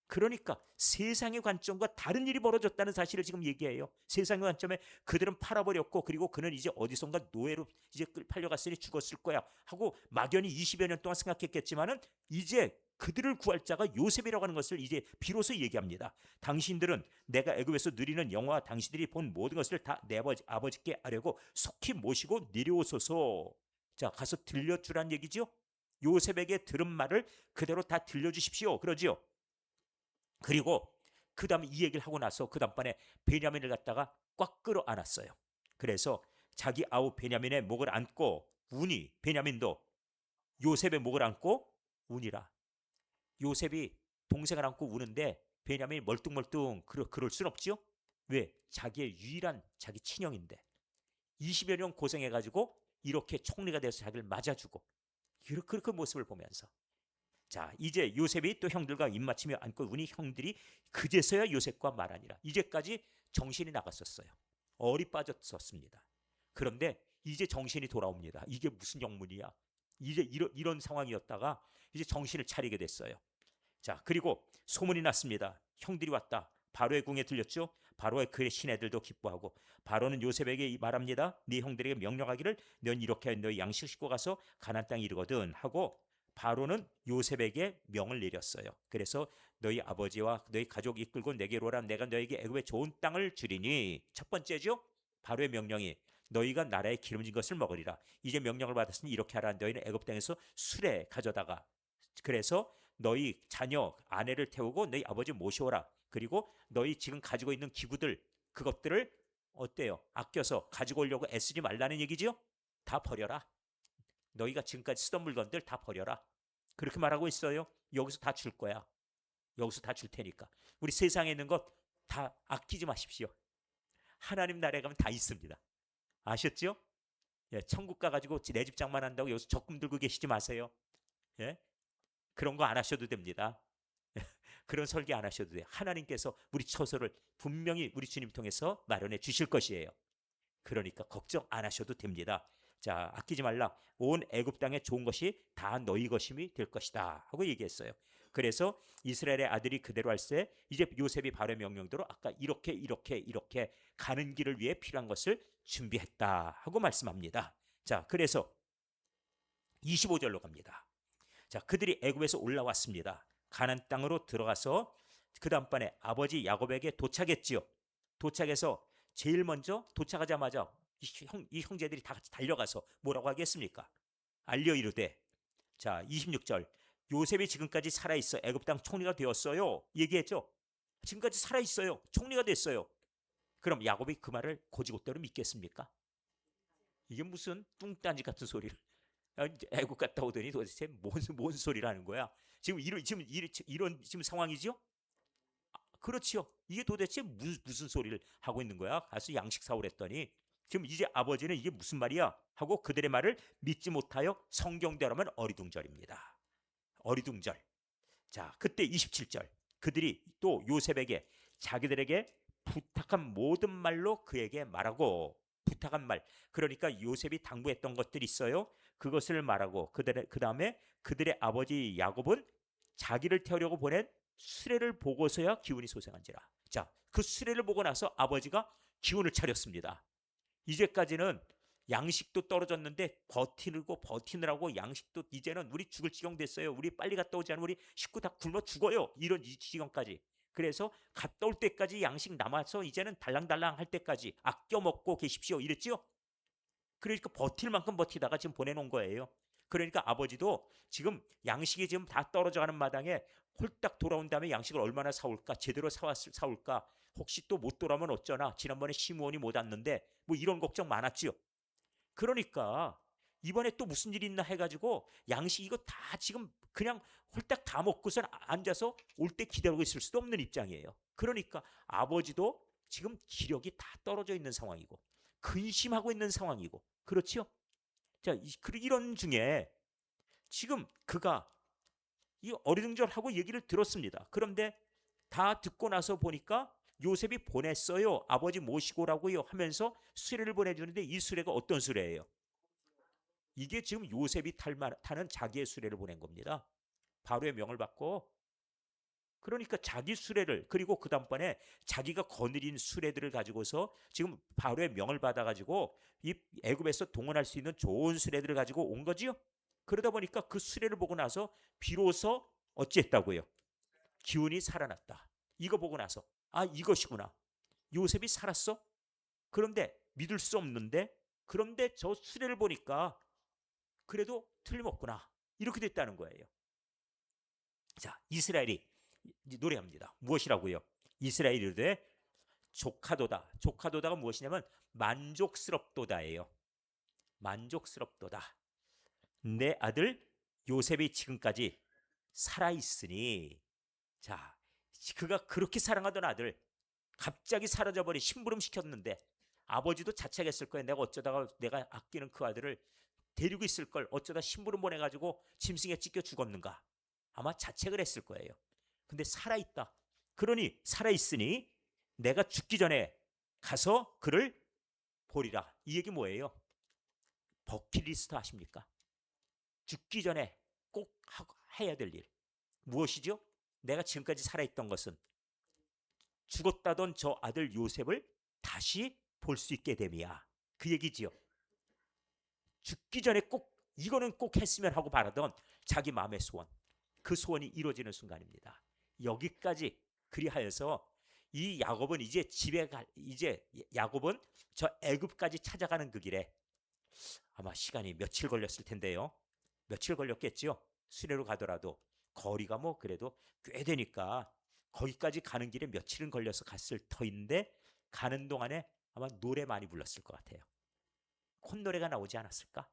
A: 그러니까 세상의 관점과 다른 일이 벌어졌다는 사실을 지금 얘기해요. 세상의 관점에 그들은 팔아버렸고 그리고 그는 이제 어디선가 노예로 이제 팔려갔으니 죽었을 거야 하고 막연히 20여 년 동안 생각했겠지만은 이제 그들을 구할 자가 요셉이라고 하는 것을 이제 비로소 얘기합니다. 당신들은 내가 애굽에서 누리는 영화와 당신들이 본 모든 것을 다 내 아버지께 아뢰고 속히 모시고 내려오소서. 자, 가서 들려주란 얘기죠. 요셉에게 들은 말을 그대로 다 들려주십시오. 그러지요. 그리고 그 다음에 이 얘기를 하고 나서 그 다음번에 베냐민을 갖다가 꽉 끌어안았어요. 그래서 자기 아우 베냐민의 목을 안고 우니, 베냐민도 요셉의 목을 안고 우니라. 요셉이 동생을 안고 우는데 베냐민이 멀뚱멀뚱 그럴 순 없지요. 왜? 자기의 유일한 자기 친형인데 20여 년 고생해가지고 이렇게 총리가 돼서 자기를 맞아주고 그렇게 모습을 보면서 자, 이제 요셉이 또 형들과 입맞추며 안고 우니 형들이 그제서야 요셉과 말하니라. 이제까지 정신이 나갔었어요. 얼이 빠졌었습니다. 그런데 이제 정신이 돌아옵니다. 이게 무슨 영문이야? 이제 이런 상황이었다가 이제 정신을 차리게 됐어요. 자, 그리고 소문이 났습니다. 형들이 왔다. 바로의 궁에 들렸죠. 바로의 그의 신하들도 기뻐하고 바로는 요셉에게 말합니다. 네 형들에게 명령하기를 넌 이렇게 너희 양식 싣고 가서 가나안 땅에 이르거든 하고 바로는 요셉에게 명을 내렸어요. 그래서 너희 아버지와 너희 가족 이끌고 내게로 오라. 내가 너에게 애굽의 좋은 땅을 주리니. 첫 번째죠. 바로의 명령이 너희가 나라의 기름진 것을 먹으리라. 이제 명령을 받았으니 이렇게 하라. 너희는 애굽 땅에서 수레 가져다가 그래서 너희 자녀 아내를 태우고 너희 아버지 모셔오라. 그리고 너희 지금 가지고 있는 기구들 그것들을 어때요? 아껴서 가지고 오려고 애쓰지 말라는 얘기죠. 다 버려라. 너희가 지금까지 쓰던 물건들 다 버려라. 그렇게 말하고 있어요. 여기서 다 줄 거야. 여기서 다 줄 테니까. 우리 세상에 있는 것 다 아끼지 마십시오. 하나님 나라에 가면 다 있습니다. 아셨죠? 예, 천국 가가지고 내 집 장만한다고 여기서 적금 들고 계시지 마세요. 예? 그런 거 안 하셔도 됩니다. 그런 설계 안 하셔도 돼요. 하나님께서 우리 처소를 분명히 우리 주님 통해서 마련해 주실 것이에요. 그러니까 걱정 안 하셔도 됩니다. 자, 아끼지 말라. 온 애굽 땅에 좋은 것이 다 너희 것임이 될 것이다 하고 얘기했어요. 그래서 이스라엘의 아들이 그대로 할세 이제 요셉이 바로 명령대로 아까 이렇게 가는 길을 위해 필요한 것을 준비했다 하고 말씀합니다. 자, 그래서 25절로 갑니다. 자, 그들이 애굽에서 올라왔습니다. 가나안 땅으로 들어가서 그 다음번에 아버지 야곱에게 도착했지요. 도착해서 제일 먼저 도착하자마자 이 형제들이 다 같이 달려가서 뭐라고 하겠습니까? 알려 이르되. 자, 26절 요셉이 지금까지 살아있어 애굽 땅 총리가 되었어요. 얘기했죠. 지금까지 살아있어요. 총리가 됐어요. 그럼 야곱이 그 말을 고지고대로 믿겠습니까? 이게 무슨 뚱딴지 같은 소리를 애국 갔다 오더니 도대체 뭔 소리를 하는 거야? 지금 이런 지금 상황이죠? 그렇지요. 이게 도대체 무슨 소리를 하고 있는 거야? 가서 양식 사오랬더니 지금 이제 아버지는 이게 무슨 말이야? 하고 그들의 말을 믿지 못하여 성경대로면 어리둥절입니다. 어리둥절. 자, 그때 27절. 그들이 또 요셉에게 자기들에게 부탁한 모든 말로 그에게 말하고 부탁한 말. 그러니까 요셉이 당부했던 것들이 있어요. 그것을 말하고 그 다음에 그들의 아버지 야곱은 자기를 태우려고 보낸 수레를 보고서야 기운이 소생한지라. 자, 그 수레를 보고 나서 아버지가 기운을 차렸습니다. 이제까지는 양식도 떨어졌는데 버티느라고 양식도 이제는 우리 죽을 지경 됐어요. 우리 빨리 갔다 오지 않으면 우리 식구 다 굶어 죽어요. 이런 이 지경까지. 그래서 갔다 올 때까지 양식 남아서 이제는 달랑달랑 할 때까지 아껴 먹고 계십시오. 이랬지요. 그러니까 버틸 만큼 버티다가 지금 보내놓은 거예요. 그러니까 아버지도 지금 양식이 지금 다 떨어져가는 마당에 홀딱 돌아온 다음에 양식을 얼마나 사올까, 제대로 사올까, 혹시 또 못 돌아오면 어쩌나, 지난번에 시무원이 못 왔는데 뭐 이런 걱정 많았지요. 그러니까 이번에 또 무슨 일이 있나 해가지고 양식 이거 다 지금 그냥 홀딱 다 먹고선 앉아서 올 때 기다리고 있을 수도 없는 입장이에요. 그러니까 아버지도 지금 기력이 다 떨어져 있는 상황이고 근심하고 있는 상황이고 그렇지요? 자, 이런 중에 지금 그가 이 어리둥절하고 얘기를 들었습니다. 그런데 다 듣고 나서 보니까 요셉이 보냈어요. 아버지 모시고라고요 하면서 수레를 보내주는데 이 수레가 어떤 수레예요? 이게 지금 요셉이 타는 자기의 수레를 보낸 겁니다. 바로의 명을 받고 그러니까 자기 수레를 그리고 그 다음번에 자기가 거느린 수레들을 가지고서 지금 바로의 명을 받아가지고 이 애굽에서 동원할 수 있는 좋은 수레들을 가지고 온 거지요. 그러다 보니까 그 수레를 보고 나서 비로소 어찌했다고요? 기운이 살아났다. 이거 보고 나서 아 이것이구나. 요셉이 살았어? 그런데 믿을 수 없는데 그런데 저 수레를 보니까 그래도 틀림없구나. 이렇게 됐다는 거예요. 자, 이스라엘이 노래합니다. 무엇이라고요? 이스라엘이 이르되 조카도다. 조카도다가 무엇이냐면 만족스럽도다예요. 만족스럽도다. 내 아들 요셉이 지금까지 살아있으니 자, 그가 그렇게 사랑하던 아들 갑자기 사라져버리 심부름 시켰는데 아버지도 자책했을 거예요. 내가 어쩌다가 내가 아끼는 그 아들을 데리고 있을 걸 어쩌다 심부름 보내가지고 짐승에 찢겨 죽었는가. 아마 자책을 했을 거예요. 근데 살아있다. 그러니 살아있으니 내가 죽기 전에 가서 그를 보리라. 이 얘기 뭐예요? 버킷리스트 아십니까? 죽기 전에 꼭 해야 될 일. 무엇이죠? 내가 지금까지 살아있던 것은 죽었다던 저 아들 요셉을 다시 볼 수 있게 됨이야. 그 얘기지요. 죽기 전에 꼭 이거는 꼭 했으면 하고 바라던 자기 마음의 소원. 그 소원이 이루어지는 순간입니다. 여기까지 그리하여서 이 야곱은 이제 이제 야곱은 저 애굽까지 찾아가는 그 길에 아마 시간이 며칠 걸렸을 텐데요. 며칠 걸렸겠지요. 수레로 가더라도 거리가 뭐 그래도 꽤 되니까 거기까지 가는 길에 며칠은 걸려서 갔을 터인데 가는 동안에 아마 노래 많이 불렀을 것 같아요. 콧노래가 나오지 않았을까?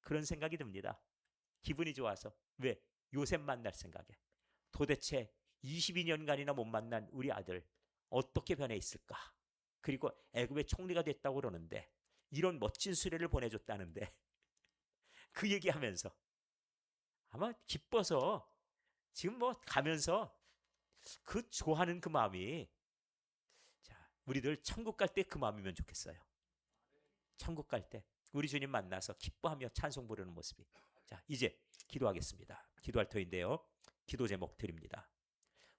A: 그런 생각이 듭니다. 기분이 좋아서. 왜? 요셉 만날 생각에. 도대체 22년간이나 못 만난 우리 아들 어떻게 변해 있을까? 그리고 애굽의 총리가 됐다고 그러는데 이런 멋진 수레를 보내줬다는데 그 얘기하면서 아마 기뻐서 지금 뭐 가면서 그 좋아하는 그 마음이 자 우리들 천국 갈 때 그 마음이면 좋겠어요. 천국 갈 때 우리 주님 만나서 기뻐하며 찬송 부르는 모습이. 자 이제 기도하겠습니다. 기도할 터인데요. 기도 제목 드립니다.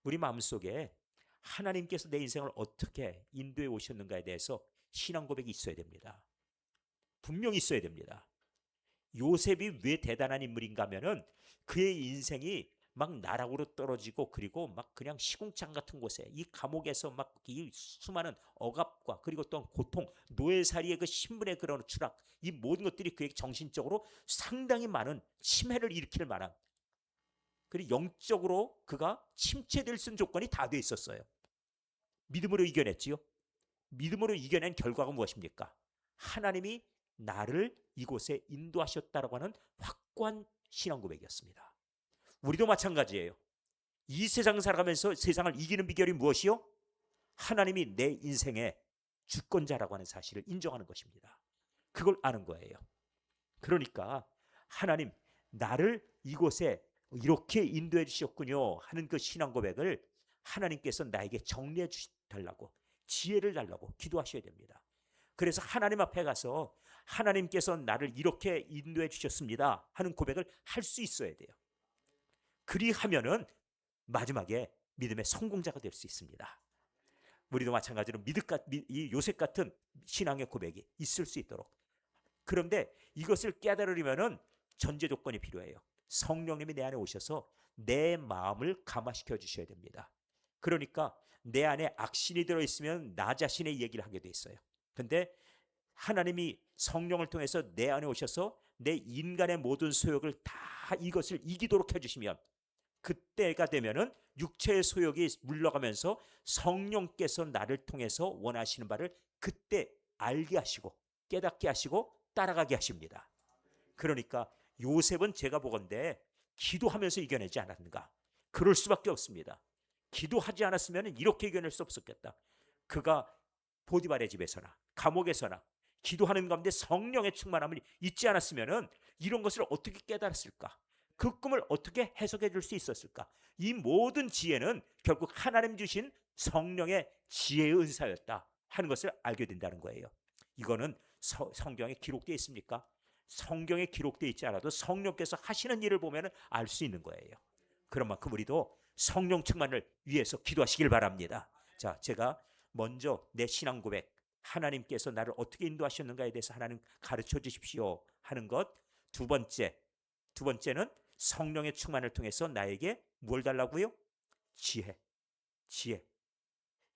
A: 우리 마음속에 하나님께서 내 인생을 어떻게 인도해 오셨는가에 대해서 신앙 고백이 있어야 됩니다. 분명히 있어야 됩니다. 요셉이 왜 대단한 인물인가 하면은 그의 인생이 막 나락으로 떨어지고 그리고 막 그냥 시궁창 같은 곳에 이 감옥에서 막 이 수많은 억압과 그리고 또 고통, 노예살이의 그 신분의 그런 추락 이 모든 것들이 그에게 정신적으로 상당히 많은 침해를 일으킬 만한 그리고 영적으로 그가 침체될 수 있는 조건이 다 돼 있었어요. 믿음으로 이겨냈지요. 믿음으로 이겨낸 결과가 무엇입니까? 하나님이 나를 이곳에 인도하셨다라고 하는 확고한 신앙 고백이었습니다. 우리도 마찬가지예요. 이 세상 살아가면서 세상을 이기는 비결이 무엇이요? 하나님이 내 인생의 주권자라고 하는 사실을 인정하는 것입니다. 그걸 아는 거예요. 그러니까 하나님, 나를 이곳에 이렇게 인도해 주셨군요 하는 그 신앙 고백을 하나님께서 나에게 정리해 달라고, 지혜를 달라고 기도하셔야 됩니다. 그래서 하나님 앞에 가서 하나님께서 나를 이렇게 인도해 주셨습니다 하는 고백을 할 수 있어야 돼요. 그리하면은 마지막에 믿음의 성공자가 될 수 있습니다. 우리도 마찬가지로 이 요셉 같은 신앙의 고백이 있을 수 있도록. 그런데 이것을 깨달으려면은 전제 조건이 필요해요. 성령님이 내 안에 오셔서 내 마음을 감화시켜 주셔야 됩니다. 그러니까 내 안에 악신이 들어있으면 나 자신의 얘기를 하게 돼 있어요. 근데 하나님이 성령을 통해서 내 안에 오셔서 내 인간의 모든 소욕을 다 이것을 이기도록 해주시면, 그때가 되면은 육체의 소욕이 물러가면서 성령께서 나를 통해서 원하시는 바를 그때 알게 하시고 깨닫게 하시고 따라가게 하십니다. 그러니까 요셉은 제가 보건대 기도하면서 이겨내지 않았는가? 그럴 수밖에 없습니다. 기도하지 않았으면 이렇게 이겨낼 수 없었겠다. 그가 보디발의 집에서나 감옥에서나 기도하는 가운데 성령의 충만함을 잊지 않았으면 이런 것을 어떻게 깨달았을까? 그 꿈을 어떻게 해석해 줄 수 있었을까? 이 모든 지혜는 결국 하나님 주신 성령의 지혜의 은사였다 하는 것을 알게 된다는 거예요. 이거는 성경에 기록되어 있습니까? 성경에 기록되어 있지 않아도 성령께서 하시는 일을 보면 알 수 있는 거예요. 그런 만큼 우리도 성령 충만을 위해서 기도하시길 바랍니다. 자, 제가 먼저 내 신앙 고백, 하나님께서 나를 어떻게 인도하셨는가에 대해서 하나님 가르쳐 주십시오 하는 것. 두 번째는 성령의 충만을 통해서 나에게 뭘 달라고요?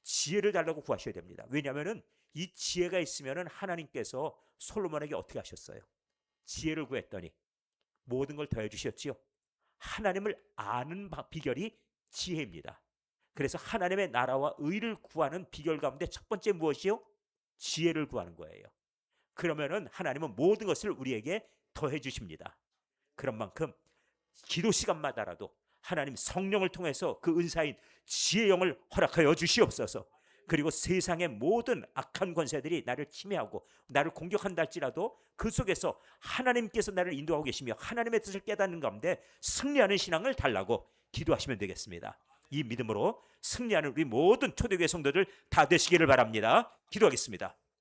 A: 지혜를 달라고 구하셔야 됩니다. 왜냐하면 이 지혜가 있으면 하나님께서 솔로몬에게 어떻게 하셨어요? 지혜를 구했더니 모든 걸 더해 주셨지요. 하나님을 아는 비결이 지혜입니다. 그래서 하나님의 나라와 의를 구하는 비결 가운데 첫 번째 무엇이요? 지혜를 구하는 거예요. 그러면은 하나님은 모든 것을 우리에게 더해 주십니다. 그런 만큼 기도 시간마다라도 하나님 성령을 통해서 그 은사인 지혜의 영을 허락하여 주시옵소서. 그리고 세상의 모든 악한 권세들이 나를 침해하고 나를 공격한다 할지라도 그 속에서 하나님께서 나를 인도하고 계시며 하나님의 뜻을 깨닫는 가운데 승리하는 신앙을 달라고 기도하시면 되겠습니다. 이 믿음으로 승리하는 우리 모든 초대교회 성도들 다 되시기를 바랍니다. 기도하겠습니다.